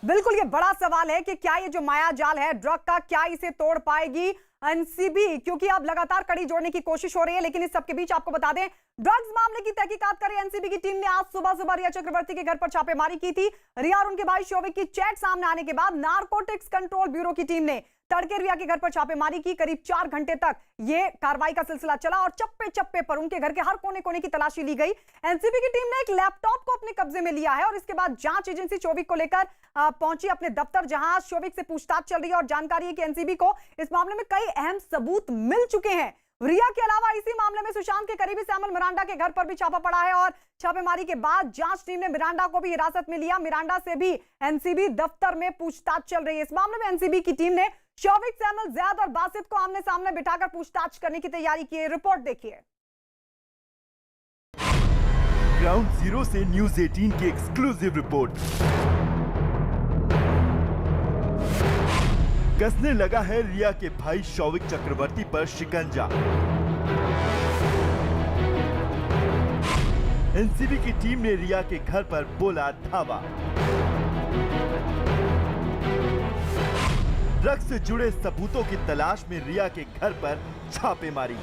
बिल्कुल, ये बड़ा सवाल है कि क्या ये जो मायाजाल है ड्रग का, क्या इसे तोड़ पाएगी एनसीबी? क्योंकि अब लगातार कड़ी जोड़ने की कोशिश हो रही है। लेकिन इस सबके बीच आपको बता दें, ड्रग्स मामले की तहकीकात कर रही एनसीबी की टीम ने आज सुबह रिया चक्रवर्ती के घर पर छापेमारी की थी। रिया और उनके भाई शौविक की चैट सामने आने के बाद नारकोटिक्स कंट्रोल ब्यूरो की टीम ने तड़के रिया के घर पर छापेमारी की। करीब 4 घंटे तक ये कार्रवाई का सिलसिला चला और चप्पे चप्पे पर उनके घर के हर कोने कोने की तलाशी ली गई। एनसीबी की टीम ने एक लैपटॉप को अपने कब्जे में लिया है और इसके बाद जांच एजेंसी शौविक को लेकर पहुंची अपने दफ्तर, जहां शौविक से पूछताछ चल रही है। और जानकारी है कि एनसीबी को इस मामले में कई अहम सबूत मिल चुके हैं। रिया के अलावा इसी मामले में सुशांत के करीबी सैमुअल मिरांडा के घर पर भी छापा पड़ा है और छापेमारी के बाद जांच टीम ने मिरांडा को भी हिरासत में लिया। मिरांडा से भी एनसीबी दफ्तर में पूछताछ चल रही है। इस मामले में एनसीबी की टीम ने शौविक, सैमुअल, जैद और बासित को आमने सामने बिठाकर पूछताछ करने की तैयारी की है। रिपोर्ट देखिए। ग्राउंड जीरो से न्यूज 18 की एक्सक्लूसिव रिपोर्ट। कसने लगा है रिया के भाई शौविक चक्रवर्ती पर शिकंजा। एनसीबी की टीम ने रिया के घर पर बोला धावा। ड्रग्स से जुड़े सबूतों की तलाश में रिया के घर पर छापेमारी।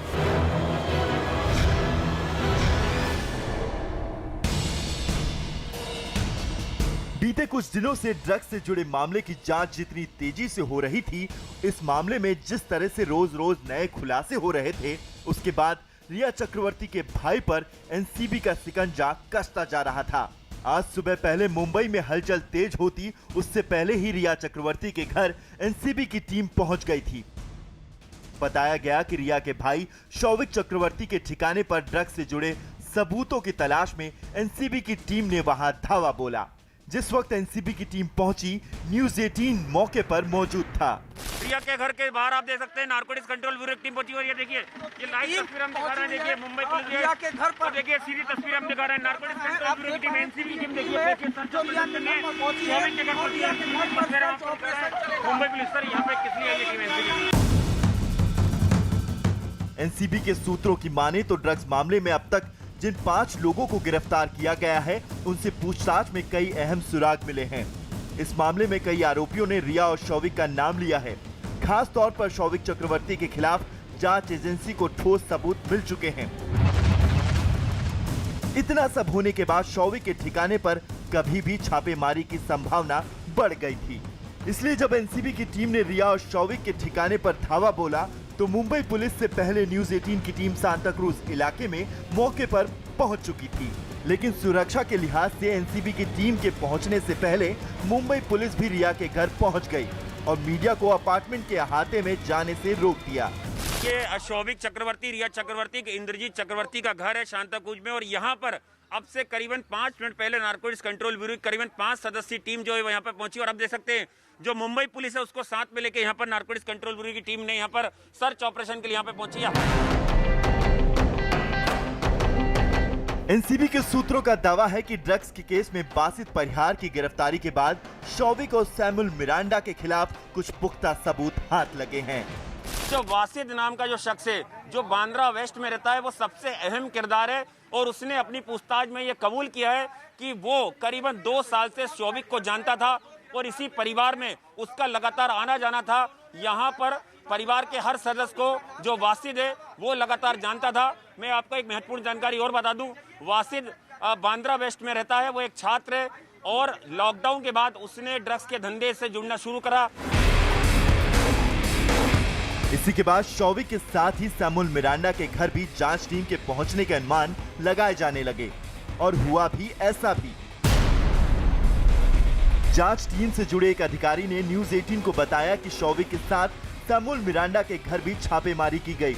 बीते कुछ दिनों से ड्रग्स से जुड़े मामले की जांच जितनी तेजी से हो रही थी, इस मामले में जिस तरह से रोज रोज नए खुलासे हो रहे थे, उसके बाद रिया चक्रवर्ती के भाई पर एनसीबी का शिकंजा कसता जा रहा था। आज सुबह पहले मुंबई में हलचल तेज होती, उससे पहले ही रिया चक्रवर्ती के घर एनसीबी की टीम पहुंच गई थी। बताया गया कि रिया के भाई शौविक चक्रवर्ती के ठिकाने पर ड्रग्स से जुड़े सबूतों की तलाश में एनसीबी की टीम ने वहां धावा बोला। जिस वक्त एनसीबी की टीम पहुंची, न्यूज 18 मौके पर मौजूद था। रिया के घर के बाहर आप देख सकते हैं नारकोटिक्स कंट्रोल ब्यूरो की टीम पहुंची हुई है। देखिए, ये लाइव तस्वीर हम दिखा रहे हैं। देखिए, मुंबई पुलिस रिया के घर पर, देखिए सीधी तस्वीर हम दिखा रहे हैं। नारकोटिक्स कंट्रोल ब्यूरो की टीम, एनसीबी की टीम, देखिए मुंबई पुलिस। सर, यहाँ पे किस लिए ये टीम एनसीबी? एनसीबी के सूत्रों की माने तो ड्रग्स मामले में अब तक जिन 5 लोगों को गिरफ्तार किया गया है, उनसे पूछताछ में कई अहम सुराग मिले हैं। इस मामले में कई आरोपियों ने रिया और शौविक का नाम लिया है। खास तौर पर शौविक चक्रवर्ती के खिलाफ जांच एजेंसी को ठोस सबूत मिल चुके हैं। इतना सब होने के बाद शौविक के ठिकाने पर कभी भी छापेमारी की संभावना बढ़ गई थी। इसलिए जब एनसीबी की टीम ने रिया और शौविक के ठिकाने पर धावा बोला, तो मुंबई पुलिस से पहले न्यूज 18 की टीम सांता क्रूज इलाके में मौके पर पहुंच चुकी थी। लेकिन सुरक्षा के लिहाज से एनसीबी की टीम के पहुंचने से पहले मुंबई पुलिस भी रिया के घर पहुंच गई और मीडिया को अपार्टमेंट के अहाते में जाने से रोक दिया। ये शौविक चक्रवर्ती, रिया चक्रवर्ती के इंद्रजीत चक्रवर्ती का घर है सांता क्रूज में, और यहाँ पर अब से करीबन 5 मिनट पहले नारकोटिक्स कंट्रोल ब्यूरो की करीबन 5 सदस्यीय टीम जो है यहाँ पर पहुंची। और आप देख सकते हैं जो मुंबई पुलिस है उसको साथ में लेके यहाँ पर नारकोटिक्स कंट्रोल ब्यूरो की टीम ने यहाँ पर सर्च ऑपरेशन के लिए यहाँ पे पहुंची है। एनसीबी के सूत्रों का दावा है कि ड्रग्स के केस में बासित परिहार की गिरफ्तारी के बाद शौविक और सैमुअल मिरांडा के खिलाफ कुछ पुख्ता सबूत हाथ लगे हैं। जो वासिद नाम का जो शख्स है जो बांद्रा वेस्ट में रहता है वो सबसे अहम किरदार है और उसने अपनी पूछताछ में ये कबूल किया है कि वो करीबन 2 साल से शौविक को जानता था और इसी परिवार में उसका लगातार आना जाना था। यहाँ पर परिवार के हर सदस्य को जो वासिद है वो लगातार जानता था। मैं आपको एक महत्वपूर्ण जानकारी और बता दूं, वासिद बांद्रा वेस्ट में रहता है, वो एक छात्र है और लॉकडाउन के बाद उसने ड्रग्स के धंधे से जुड़ना शुरू करा। इसी के बाद शौविक के साथ ही सैमुअल मिरांडा के घर भी जांच टीम के पहुंचने के अनुमान लगाए जाने लगे और हुआ भी ऐसा भी। जांच टीम से जुड़े एक अधिकारी ने न्यूज 18 को बताया कि शौविक के साथ सैमुअल मिरांडा के घर भी छापेमारी की गई।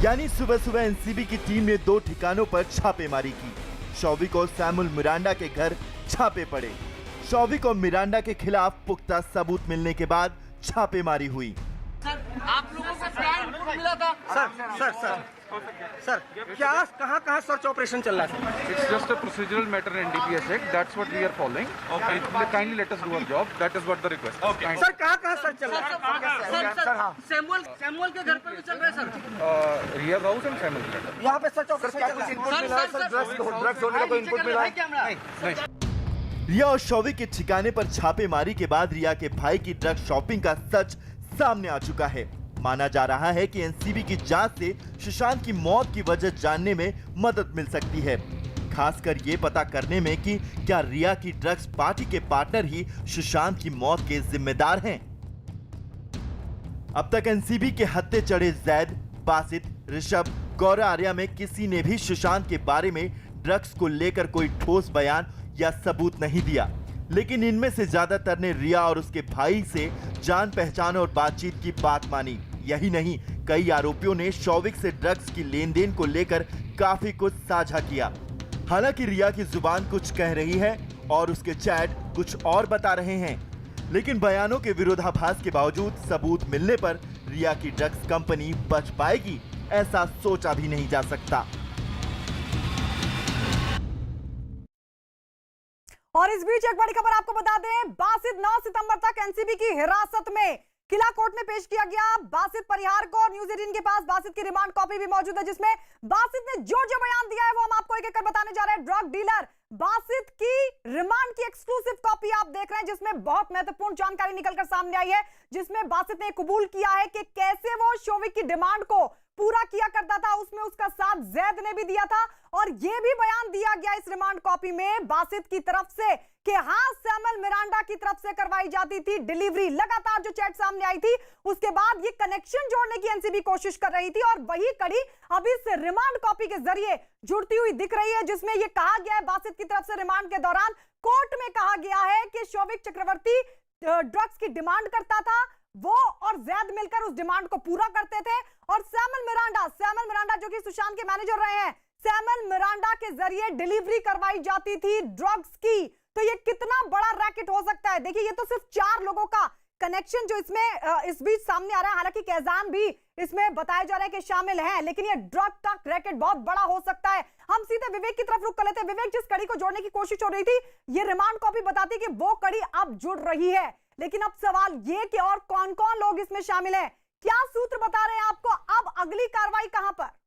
यानी सुबह सुबह एनसीबी की टीम ने 2 ठिकानों पर छापेमारी की। शौविक और सैमुअल मिरांडा के घर छापे पड़े। शौविक और मिरांडा के खिलाफ पुख्ता सबूत मिलने के बाद छापेमारी हुई। आप लोगों को क्या इनपुट मिला था? सर कहाँ सर्च ऑपरेशन चल रहा है? It's just a procedural matter in NDPS Act. That's what we are following. Okay. Kindly let us do our job. That is what the request is. Okay. Sir कहाँ search चल रहा है? Sir Samuel के घर पर भी चल रहा है sir? Riyaz House and Samuel Flat. यहाँ पे सर्च ऑपरेशन क्या कुछ इनपुट मिला है? सर ड्रग्स होने का कोई इनपुट मिला है? नहीं। रिया और शौविक के ठिकाने पर छापेमारी के बाद रिया के भाई की ड्रग शॉपिंग का सच सामने आ चुका है। माना जा रहा है कि एनसीबी की जांच से सुशांत की मौत की वजह जानने में मदद मिल सकती है, खासकर ये पता करने में कि क्या रिया की ड्रग्स पार्टी के पार्टनर ही सुशांत की मौत के जिम्मेदार हैं। अब तक एनसीबी के हत्थे चढ़े जैद, बासित, ऋषभ, गौरव आर्या में किसी ने भी सुशांत के बारे में ड्रग्स को लेकर कोई ठोस बयान या सबूत नहीं दिया, लेकिन इनमें से ज्यादातर ने रिया और उसके भाई से जान पहचान और बातचीत की बात मानी। यही नहीं, कई आरोपियों ने शौविक से ड्रग्स की लेन देन को लेकर काफी कुछ साझा किया। हालांकि रिया की जुबान कुछ कह रही है और उसके चैट कुछ और बता रहे हैं, लेकिन बयानों के विरोधाभास के बावजूद सबूत मिलने पर रिया की ड्रग्स कंपनी बच पाएगी, ऐसा सोचा भी नहीं जा सकता। और इस बीच एक बड़ी खबर आपको बता दें, बासित 9 सितंबर तक एनसीबी की हिरासत में किला कोर्ट में पेश किया गया। बासित परिहार को न्यूज 18 के पास बासित की रिमांड कॉपी भी मौजूद है, जिसमें बासित ने जो जो बयान दिया है वो हम आपको एक एक कर बताने जा रहे हैं। ड्रग डीलर बासित की रिमांड की एक्सक्लूसिव कॉपी आप देख रहे हैं, जिसमें बहुत महत्वपूर्ण जानकारी निकलकर सामने आई है, जिसमें बासित ने कबूल किया है कि कैसे वो शौविक की डिमांड को पूरा किया करता था। उसमें उसका साथ जैद ने भी दिया था और यह भी बयान दिया गया इस रिमांड कॉपी में बासित की तरफ से कि हाँ, सैमुअल मिरांडा की तरफ से करवाई जाती थी डिलीवरी। लगातार जो चैट सामने आई थी उसके बाद ये कनेक्शन जोड़ने की एनसीबी कोशिश कर रही थी और वही कड़ी अब इस रिमांड कॉपी के जरिए जुड़ती हुई दिख रही है, जिसमें यह कहा गया है बासित की तरफ से रिमांड के दौरान कोर्ट में कहा गया है कि शौविक चक्रवर्ती ड्रग्स की डिमांड करता था, वो और जैद मिलकर उस डिमांड को पूरा करते थे और सैमुअल मिरांडा जो कि सुशांत के मैनेजर रहे हैं, सैमुअल मिरांडा के जरिए डिलीवरी करवाई जाती थी ड्रग्स की। तो ये कितना बड़ा रैकेट हो सकता है। देखिए, ये तो सिर्फ 4 लोगों का कनेक्शन जो इसमें इस बीच सामने आ रहा है। हालांकि कैजान भी इसमें बताया जा रहा है कि शामिल हैं, लेकिन ये ड्रग तक रैकेट बहुत बड़ा हो सकता है। हम सीधे विवेक की तरफ रुख कर लेते हैं। विवेक, जिस कड़ी को जोड़ने की कोशिश हो रही थी, ये रिमांड कॉपी बताती है कि वो कड़ी अब जुड़ रही है, लेकिन अब सवाल ये कि और कौन कौन लोग इसमें शामिल हैं, क्या सूत्र बता रहे हैं आपको, अब अगली कार्रवाई कहां पर?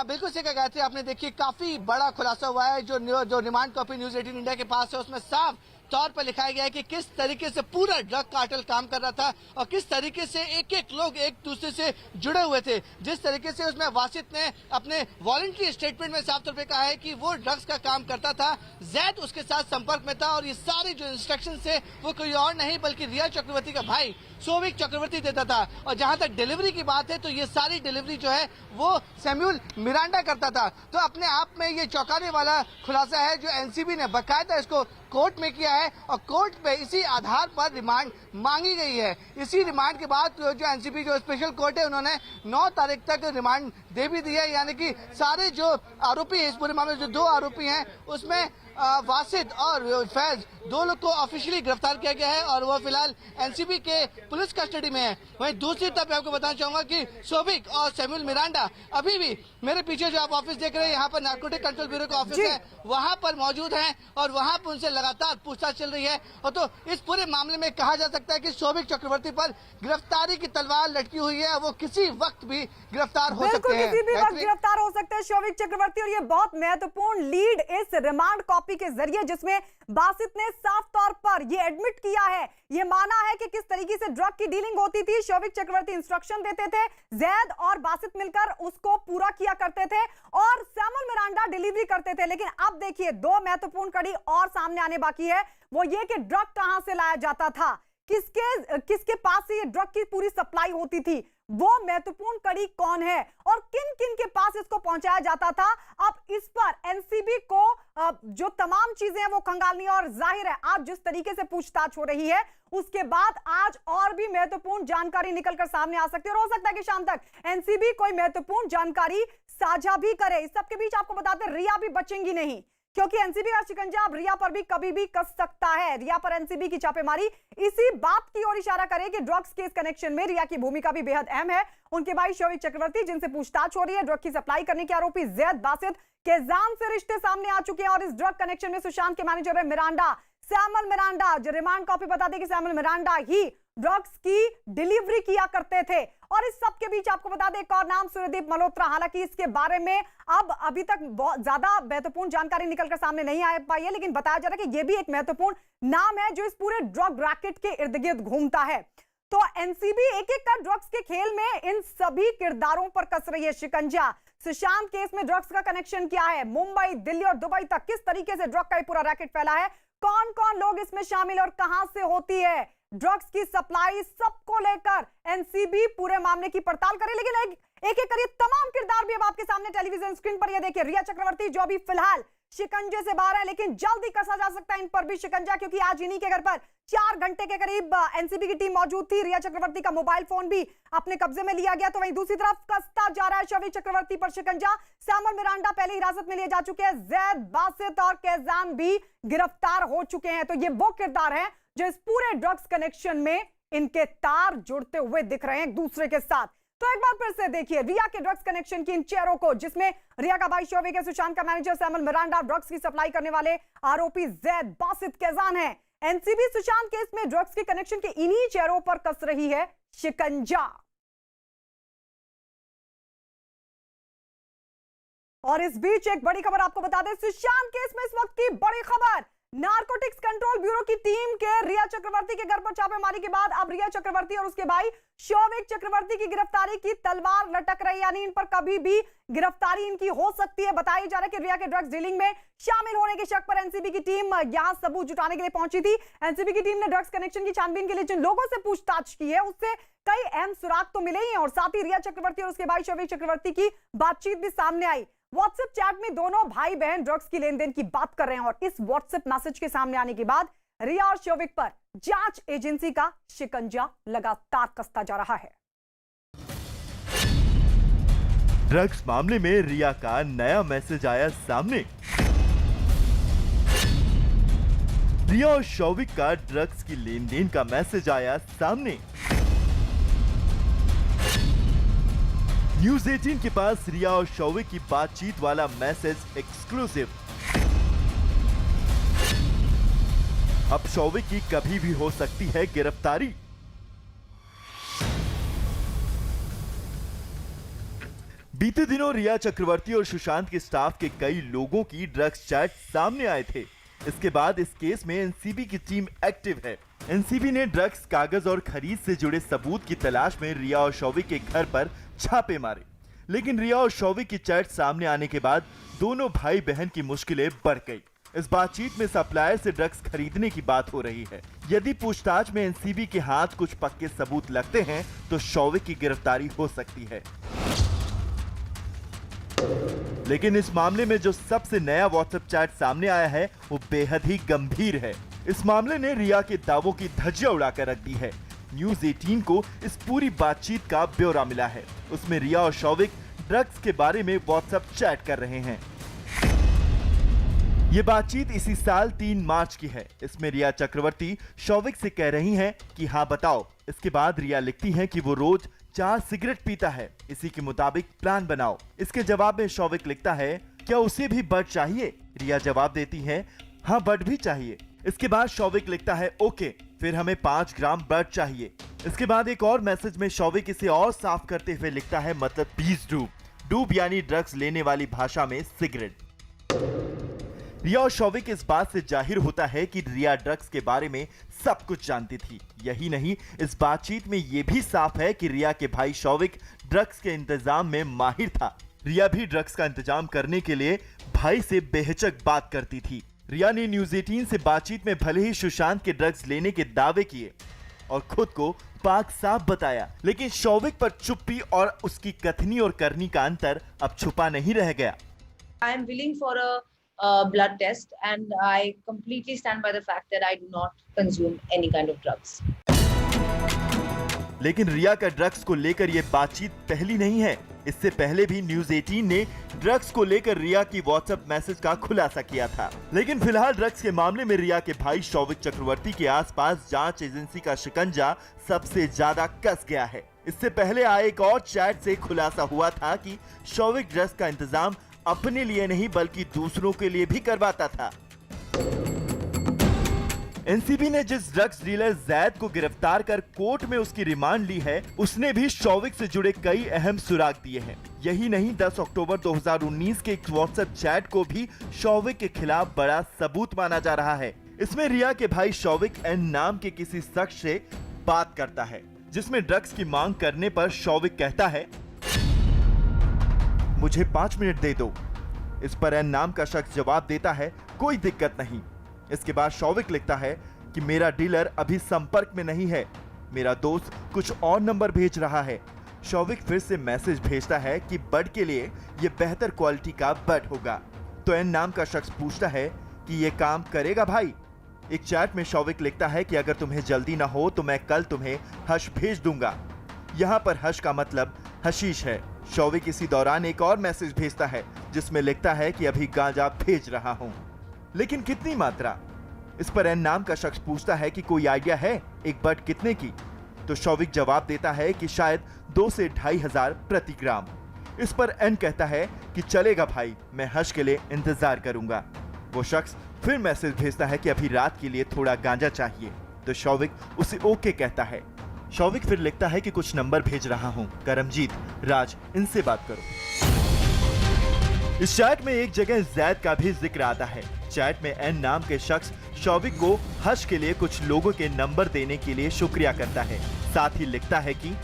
बिल्कुल सही कहा गायत्री, आपने देखिए काफी बड़ा खुलासा हुआ है। जो रिमांड कॉपी न्यूज 18 इंडिया के पास है उसमें साफ तौर पर लिखा गया है कि किस तरीके से पूरा ड्रग कार्टेल काम कर रहा था और किस तरीके से एक एक लोग एक दूसरे से जुड़े हुए थे। जिस तरीके से उसमें वासित ने अपने वॉलंटरी स्टेटमेंट में साफ तौर पे कहा है कि वो ड्रग्स का काम करता था, जैद उसके साथ संपर्क में था और ये सारे जो इंस्ट्रक्शन थे वो कोई और नहीं बल्कि रिया चक्रवर्ती का भाई शौविक चक्रवर्ती देता था। और जहां तक डिलीवरी की बात है तो ये सारी डिलीवरी जो है वो सैमुअल मिरांडा करता था। तो अपने आप में ये चौंकाने वाला खुलासा है जो एनसीबी ने बकायदा इसको कोर्ट में किया है और कोर्ट पे इसी आधार पर रिमांड मांगी गई है। इसी रिमांड के बाद जो एनसीबी जो स्पेशल कोर्ट है उन्होंने 9 तारीख तक रिमांड दे भी दी है, यानी कि सारे जो आरोपी हैं इस पूरे मामले में, जो 2 आरोपी हैं उसमें वासिद और फैज दो लोग को ऑफिशियली गिरफ्तार किया गया है और वो फिलहाल एनसीबी के पुलिस कस्टडी में है। वहीं दूसरी तरफ आपको बताना चाहूंगा कि शोभिक और सैमुअल मिरांडा अभी भी मेरे पीछे जो आप ऑफिस देख रहे हैं, यहाँ पर नारकोटिक कंट्रोल ब्यूरो का ऑफिस है, वहाँ पर मौजूद हैं और वहाँ पर उनसे लगातार पूछताछ चल रही है। और तो इस पूरे मामले में कहा जा सकता है कि शोभिक चक्रवर्ती पर गिरफ्तारी की तलवार लटकी हुई है, वो किसी वक्त भी गिरफ्तार हो सकते हैं। किसी भी वक्त गिरफ्तार हो सकते हैं शोभिक चक्रवर्ती। और ये बहुत महत्वपूर्ण लीड इस रिमांड कॉपी के जरिए, जिसमें बासित ने साफ तौर पर ये एडमिट किया है, ये माना है कि किस तरीके से ड्रग की डीलिंग होती थी। शोभिक चक्रवर्ती इंस्ट्रक्शन देते थे, जैद और बासित मिलकर उसको पूरा किया करते थे और सैमुअल मिरांडा डिलीवरी करते थे। लेकिन अब देखिए, दो महत्वपूर्ण कड़ी और सामने आने बाकी है, वो ये कि ड्रग कहां से लाया जाता था, किसके पास से ये ड्रग की पूरी सप्लाई होती थी, वो महत्वपूर्ण कड़ी कौन है और किन किन के पास इसको पहुंचाया जाता था। अब इस पर एनसीबी को जो तमाम चीजें हैं वो खंगालनी, और जाहिर है आज जिस तरीके से पूछताछ हो रही है उसके बाद आज और भी महत्वपूर्ण जानकारी निकलकर सामने आ सकती है और हो सकता है कि शाम तक एनसीबी कोई महत्वपूर्ण जानकारी साझा भी करे। इस सबके बीच आपको बताते हैं, रिया भी बचेंगी नहीं, क्योंकि एनसीबी का शिकंजा अब रिया पर भी कभी भी कस सकता है। रिया पर एनसीबी की छापेमारी इसी बात की ओर इशारा करे कि ड्रग्स केस कनेक्शन में रिया की भूमिका भी बेहद अहम है। उनके भाई शोभिक चक्रवर्ती, जिनसे पूछताछ हो रही है, ड्रग की सप्लाई करने के आरोपी जैद बासित के जान से रिश्ते सामने आ चुके हैं और इस ड्रग कनेक्शन में सुशांत के मैनेजर है मिरांडा, सैमुअल मिरांडा। जो रिमांड कॉपी बता दें कि सैमुअल मिरांडा ही ड्रग्स की डिलीवरी किया करते थे। और इस सब के बीच आपको बता दें एक और नाम, सूर्यदीप मल्होत्रा। हालांकि इसके बारे में अब अभी तक बहुत ज्यादा महत्वपूर्ण जानकारी निकलकर सामने नहीं आ पाई है, लेकिन बताया जा रहा है कि यह भी एक महत्वपूर्ण नाम है जो इस पूरे ड्रग रैकेट के इर्द गिर्द घूमता है। तो एनसीबी एक एक कर ड्रग्स के खेल में इन सभी किरदारों पर कस रही है शिकंजा। सुशांत केस में ड्रग्स का कनेक्शन क्या है, मुंबई, दिल्ली और दुबई तक किस तरीके से ड्रग का ये पूरा रैकेट फैला है, कौन कौन लोग इसमें शामिल और कहां से होती है ड्रग्स की सप्लाई, सबको लेकर एनसीबी पूरे मामले की पड़ताल करे। लेकिन एक एक करिए तमाम किरदार भी अब आपके सामने टेलीविजन स्क्रीन पर ये देखिए। रिया चक्रवर्ती जो अभी फिलहाल शिकंजे से बाहर है, लेकिन जल्दी कसा जा सकता है इन पर भी शिकंजा, क्योंकि आज इन्हीं के घर पर 4 घंटे के करीब एनसीबी की टीम मौजूद थी। रिया चक्रवर्ती का मोबाइल फोन भी अपने कब्जे में लिया गया। तो वहीं दूसरी तरफ कसता जा रहा है शोभिक चक्रवर्ती पर शिकंजा। सैमुअल मिरांडा पहले हिरासत में लिए जा चुके हैं, जैद बासित और कैजान भी गिरफ्तार हो चुके हैं। तो ये वो किरदार हैं जो इस पूरे ड्रग्स कनेक्शन में इनके तार जुड़ते हुए दिख रहे हैं एक दूसरे के साथ। तो एक बार फिर से देखिए रिया के ड्रग्स कनेक्शन की इन चेहरों को, जिसमें रिया का भाई शोभिक है, सुशांत का मैनेजर सैमुअल मिरांडा, ड्रग्स की सप्लाई करने वाले आरोपी जैद बासित कैजान है। एनसीबी सुशांत केस में ड्रग्स के कनेक्शन के इन्हीं चेहरों पर कस रही है शिकंजा। और इस बीच एक बड़ी खबर आपको बता दें, सुशांत केस में इस वक्त की बड़ी खबर, नारकोटिक्स कंट्रोल ब्यूरो की टीम के रिया चक्रवर्ती के घर पर छापेमारी के बाद अब रिया चक्रवर्ती और उसके भाई शोभिक चक्रवर्ती की गिरफ्तारी की तलवार लटक रही है, यानी इन पर कभी भी गिरफ्तारी इनकी हो सकती है। बताया जा रहा है कि रिया के ड्रग्स डीलिंग में शामिल होने के शक पर एनसीबी की टीम यहां सबूत जुटाने के लिए पहुंची थी। एनसीबी की टीम ने ड्रग्स कनेक्शन की छानबीन के लिए जिन लोगों से पूछताछ की है उससे कई अहम सुराग तो मिले ही हैं और साथ ही रिया चक्रवर्ती और उसके भाई शोभिक चक्रवर्ती की बातचीत भी सामने आई। व्हाट्सएप चैट में दोनों भाई बहन ड्रग्स की लेनदेन की बात कर रहे हैं और इस व्हाट्सएप मैसेज के सामने आने के बाद रिया और शोभिक पर जांच एजेंसी का शिकंजा लगातार कसता जा रहा है। ड्रग्स मामले में रिया का नया मैसेज आया सामने। रिया और शोभिक का ड्रग्स की लेनदेन का मैसेज आया सामने। न्यूज 18 के पास रिया और शोभिक की बातचीत वाला मैसेज एक्सक्लूसिव। अब शोभिक की कभी भी हो सकती है गिरफ्तारी। बीते दिनों रिया चक्रवर्ती और सुशांत के स्टाफ के कई लोगों की ड्रग्स चैट सामने आए थे। इसके बाद इस केस में एनसीबी की टीम एक्टिव है। एनसीबी ने ड्रग्स, कागज और खरीद से जुड़े सबूत की तलाश में रिया और शोभिक के घर पर छापे मारे, लेकिन रिया और शोभिक की चैट सामने आने के बाद दोनों भाई बहन की मुश्किलें बढ़ गई। इस बातचीत में सप्लायर से ड्रग्स खरीदने की बात हो रही है। यदि पूछताछ में एनसीबी के हाथ कुछ पक्के सबूत लगते हैं तो शोभिक की गिरफ्तारी हो सकती है। लेकिन इस मामले में जो सबसे नया व्हाट्सएप चैट सामने आया है वो बेहद ही गंभीर है। इस मामले ने रिया के दावों की धज्जियां उड़ाकर रख दी है। न्यूज 18 को इस पूरी बातचीत का ब्यौरा मिला है। उसमें रिया और शोभिक ड्रग्स के बारे में व्हाट्सएप चैट कर रहे हैं। ये बातचीत इसी साल 3 मार्च की है। इसमें रिया चक्रवर्ती शौविक से कह रही हैं कि हाँ बताओ। इसके बाद रिया लिखती हैं कि वो रोज 4 सिगरेट पीता है, इसी के मुताबिक प्लान बनाओ। इसके जवाब में शौविक लिखता है क्या उसे भी बड चाहिए? रिया जवाब देती है हाँ बड भी चाहिए। इसके बाद शौविक लिखता है ओके, फिर हमें 5 ग्राम बड चाहिए। इसके बाद एक और मैसेज में शौविक इसे और साफ करते हुए लिखता है मतलब 20 डूब। डूब यानी ड्रग्स लेने वाली भाषा में सिगरेट। रिया और शौविक इस बात से जाहिर होता है कि रिया ड्रग्स के बारे में सब कुछ जानती थी। यही नहीं, इस बातचीत में यह भी साफ है कि रिया के भाई शौविक ड्रग्स के इंतजाम में माहिर था। रिया भी ड्रग्स का इंतजाम करने के लिए भाई से बेहिचक बात करती थी। रिया ने न्यूज़ 18 से बातचीत में भले ही सुशांत के ड्रग्स लेने के दावे किए और खुद को पाक साफ बताया, लेकिन शौविक पर चुप्पी और उसकी कथनी और करनी का अंतर अब छुपा नहीं रह गया। I am willing for a blood test and I completely stand by the fact that I do not consume any kind of drugs. लेकिन रिया का ड्रग्स को लेकर ये बातचीत पहली नहीं है। इससे पहले भी न्यूज़ 18 ने ड्रग्स को लेकर रिया की व्हाट्सएप मैसेज का खुलासा किया था। लेकिन फिलहाल ड्रग्स के मामले में रिया के भाई शौविक चक्रवर्ती के आसपास जांच एजेंसी का शिकंजा सबसे ज्यादा कस गया है। इससे पहले आए एक और चैट से खुलासा हुआ था कि शौविक ड्रग्स का इंतजाम अपने लिए नहीं बल्कि दूसरों के लिए भी करवाता था। एनसीबी ने जिस ड्रग्स डीलर जैद को गिरफ्तार कर कोर्ट में उसकी रिमांड ली है, उसने भी शौविक से जुड़े कई अहम सुराग दिए हैं। यही नहीं, 10 अक्टूबर 2019 के एक व्हाट्सएप चैट को भी शौविक के खिलाफ बड़ा सबूत माना जा रहा है। इसमें रिया के भाई शौविक एन नाम के किसी शख्स से बात करता है, जिसमें ड्रग्स की मांग करने पर शौविक कहता है मुझे 5 मिनट दे दो। इस पर एन नाम का शख्स जवाब देता है कोई दिक्कत नहीं। इसके बाद शौविक लिखता है कि मेरा डीलर अभी संपर्क में नहीं है, मेरा दोस्त कुछ और नंबर भेज रहा है। शौविक फिर से मैसेज भेजता है कि बड के लिए ये बेहतर क्वालिटी का बड होगा। तो एन नाम का शख्स पूछता है कि ये काम करेगा भाई? एक चैट में शौविक लिखता है कि अगर तुम्हें जल्दी ना हो तो मैं कल तुम्हें हश भेज दूंगा। यहाँ पर हश का मतलब हशीश है। शौविक इसी दौरान एक और मैसेज भेजता है जिसमें लिखता है कि अभी गांजा भेज रहा हूं, लेकिन कितनी मात्रा? इस पर एन नाम का शख्स पूछता है कि कोई आइडिया है एक बड कितने की? तो शौविक जवाब देता है कि शायद 2 से 2.5 हजार प्रति ग्राम। इस पर एन कहता है कि चलेगा भाई, मैं हश के लिए इंतजार करूंगा। वो शख्स फिर मैसेज भेजता है कि अभी रात के लिए थोड़ा गांजा चाहिए। तो शौविक उसे ओके कहता है। शौविक फिर लिखता है कि कुछ नंबर भेज रहा हूं, करमजीत, राज, इनसे बात करो। इस चैट में एक जगह जैद का भी जिक्र आता है। चैट में एन नाम के शख्स शौविक को हश के लिए कुछ लोगों के नंबर देने के लिए शुक्रिया करता है। साथ ही लिखता है कि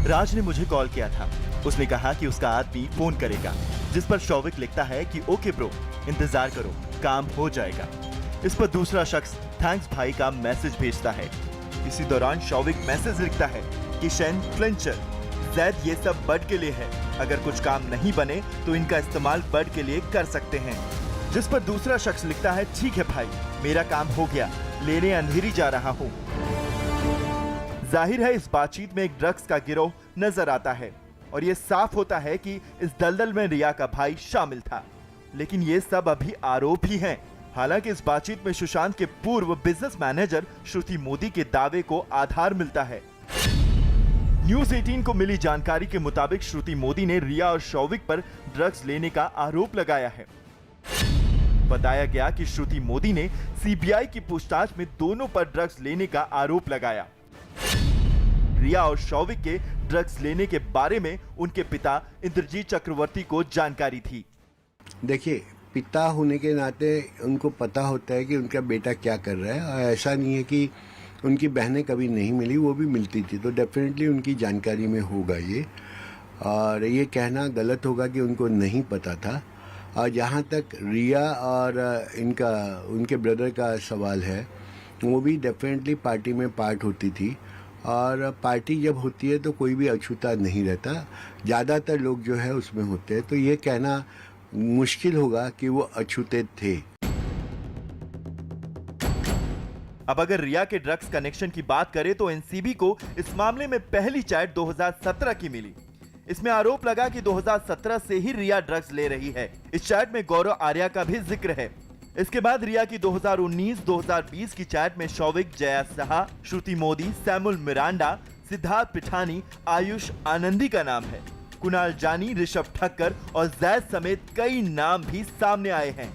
राज ने मुझे कॉल किया था, उसने कहा कि उसका आदमी फोन करेगा। जिस पर शौविक लिखता है कि ओके ब्रो, इंतजार करो, काम हो जाएगा। इस पर दूसरा शख्स थैंक्स भाई का मैसेज भेजता है। इसी दौरान शौविक मैसेज लिखता है कि शैन फ्लेंचर, जैद ये सब बड के लिए है, अगर कुछ काम नहीं बने तो इनका इस्तेमाल बड के लिए कर सकते हैं। जिस पर दूसरा शख्स लिखता है ठीक है भाई, मेरा काम हो गया, लेने अंधेरी जा रहा हूँ। जाहिर है इस बातचीत में एक ड्रग्स का गिरोह नजर आता है और ये साफ होता है कि इस दलदल में रिया का भाई शामिल था। लेकिन ये सब अभी आरोप ही हैं। हालांकि इस बातचीत में सुशांत के पूर्व बिजनेस मैनेजर श्रुति मोदी के दावे को आधार मिलता है। न्यूज़ 18 को मिली जानकारी के मुताबिक श्रुति मोदी ने रिया और शौविक पर ड्रग्स लेने का आरोप लगाया है। बताया गया कि श्रुति मोदी ने सीबीआई की पूछताछ में दोनों पर ड्रग्स लेने का आरोप लगाया। रिया और शौविक के ड्रग्स लेने के बारे में उनके पिता इंद्रजीत चक्रवर्ती को जानकारी थी। देखिए, पिता होने के नाते उनको पता होता है कि उनका बेटा क्या कर रहा है, और ऐसा नहीं है कि उनकी बहनें कभी नहीं मिली, वो भी मिलती थी, तो डेफिनेटली उनकी जानकारी में होगा ये। और ये कहना गलत होगा कि उनको नहीं पता था। और जहाँ तक रिया और उनके ब्रदर का सवाल है, वो भी डेफिनेटली पार्टी में पार्ट होती थी। और पार्टी जब होती है तो कोई भी अछूता नहीं रहता, ज़्यादातर लोग जो है उसमें होते हैं, तो ये कहना मुश्किल होगा कि वो अछूते थे। अब अगर रिया के ड्रग्स कनेक्शन की बात करें तो एनसीबी को इस मामले में पहली चैट 2017 की मिली। इसमें आरोप लगा कि 2017 से ही रिया ड्रग्स ले रही है। इस चैट में गौरव आर्या का भी जिक्र है। इसके बाद रिया की 2019-2020 की चैट में शौविक, जया साहा, श्रुति मोदी, सैमुअल मिरांडा, सिद्धार्थ पिठानी, आयुष आनंदी का नाम है। कुणाल जानी, ऋषभ ठक्कर और जैद समेत कई नाम भी सामने आए हैं।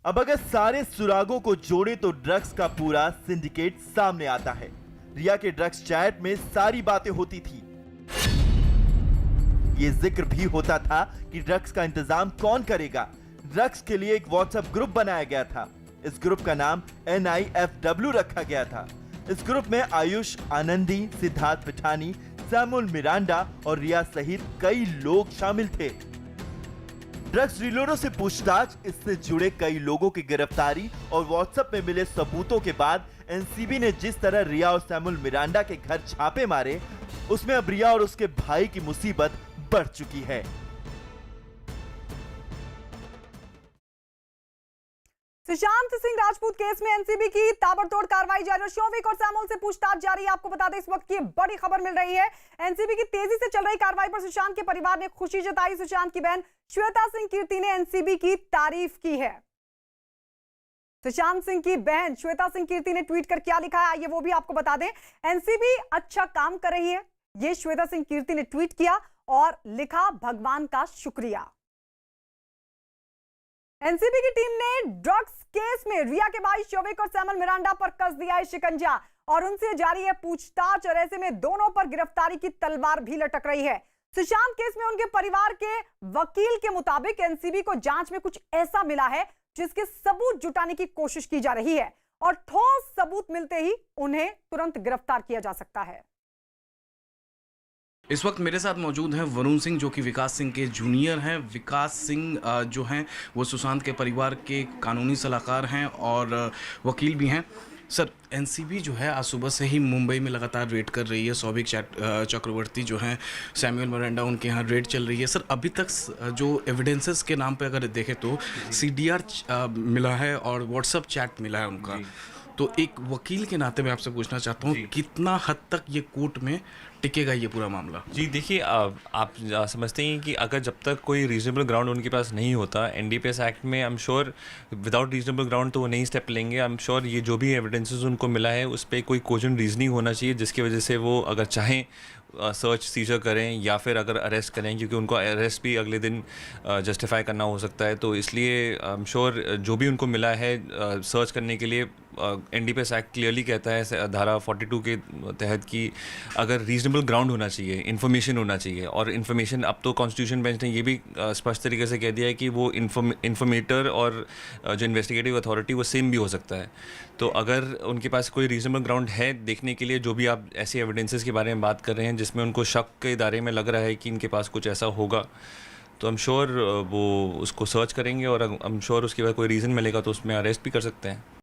अब अगर सारे सुरागों को जोड़े तो ड्रग्स का पूरा सिंडिकेट सामने आता है। रिया के ड्रग्स चैट में सारी बातें होती थी। ये जिक्र भी होता था कि ड्रग्स का इंतजाम कौन करेगा। ड्रग्स के लिए एक व्हाट्सएप ग्रुप बनाया गया था। इस ग्रुप का नाम NIFW रखा गया था। इस ग्रुप में आयुष आनंदी, सिद्धार्थ पिठानी, सैमुअल मिरांडा और रिया सहित कई लोग शामिल थे। ड्रग्स डीलरों से पूछताछ, इससे जुड़े कई लोगों की गिरफ्तारी और व्हाट्सएप में मिले सबूतों के बाद एनसीबी ने जिस तरह रिया और सैमुअल मिरांडा के घर छापे मारे, उसमें अब रिया और उसके भाई की मुसीबत बढ़ चुकी है। सुशांत सिंह राजपूत केस में एनसीबी की ताबड़तोड़ कार्रवाई जारी है। शौविक और सैमुअल से पूछताछ जारी है। आपको बता दें, इस वक्त की बड़ी खबर मिल रही है। एनसीबी की तेजी से चल रही कार्रवाई पर सुशांत के परिवार ने खुशी जताई। सुशांत की बहन श्वेता सिंह कीर्ति ने एनसीबी की तारीफ की है। सुशांत सिंह की बहन श्वेता सिंह कीर्ति ने ट्वीट कर क्या लिखा है, आइए वो भी आपको बता दें। एनसीबी अच्छा काम कर रही है, ये श्वेता सिंह कीर्ति ने ट्वीट किया और लिखा, भगवान का शुक्रिया। एनसीबी की टीम ने ड्रग्स केस में रिया के भाई शौविक और सैमुअल मिरांडा पर कस दिया है शिकंजा और उनसे जारी है पूछताछ और ऐसे में दोनों पर गिरफ्तारी की तलवार भी लटक रही है। सुशांत केस में उनके परिवार के वकील के मुताबिक एनसीबी को जांच में कुछ ऐसा मिला है जिसके सबूत जुटाने की कोशिश की जा रही है और ठोस सबूत मिलते ही उन्हें तुरंत गिरफ्तार किया जा सकता है। इस वक्त मेरे साथ मौजूद हैं वरुण सिंह, जो कि विकास सिंह के जूनियर हैं। विकास सिंह जो हैं वो सुशांत के परिवार के कानूनी सलाहकार हैं और वकील भी हैं। सर, एनसीबी जो है आज सुबह से ही मुंबई में लगातार रेड कर रही है। शौविक चक्रवर्ती जो हैं, सैमुअल मिरांडा, उनके यहाँ रेड चल रही है। सर, अभी तक जो एविडेंसेस के नाम पे अगर देखें तो CDR मिला है और व्हाट्सएप चैट मिला है उनका। तो एक वकील के नाते मैं आपसे पूछना चाहता हूँ, कितना हद तक ये कोर्ट में टिकेगा ये पूरा मामला? जी देखिए, आप समझते हैं कि अगर जब तक कोई रीजनेबल ग्राउंड उनके पास नहीं होता NDPS एक्ट में, I am sure without reasonable ground तो वो नहीं स्टेप लेंगे। आई एम श्योर ये जो भी एविडेंसेस उनको मिला है उस पर कोई कोजेंट रीजनिंग होना चाहिए जिसकी वजह से वो अगर चाहें सर्च सीजर करें या फिर अगर अरेस्ट करें, क्योंकि उनको अरेस्ट भी अगले दिन जस्टिफाई करना हो सकता है। तो इसलिए आई एम श्योर जो भी उनको मिला है सर्च करने के लिए, NDPS एक्ट क्लियरली कहता है धारा 42 के तहत कि अगर रीजनेबल ग्राउंड होना चाहिए, इन्फॉर्मेशन होना चाहिए। और इन्फॉर्मेशन अब तो कॉन्स्टिट्यूशन बेंच ने ये भी स्पष्ट तरीके से कह दिया है कि वो इन्फॉर्मेटर और जो इन्वेस्टिगेटिव अथॉरिटी वो सेम भी हो सकता है। तो अगर उनके पास कोई रीजनेबल ग्राउंड है देखने के लिए, जो भी आप ऐसे एविडेंसेस के बारे में बात कर रहे हैं जिसमें उनको शक के दायरे में लग रहा है कि इनके पास कुछ ऐसा होगा, तो आई एम श्योर वो उसको सर्च करेंगे और आई एम श्योर उसके बाद कोई रीज़न मिलेगा तो उसमें अरेस्ट भी कर सकते हैं।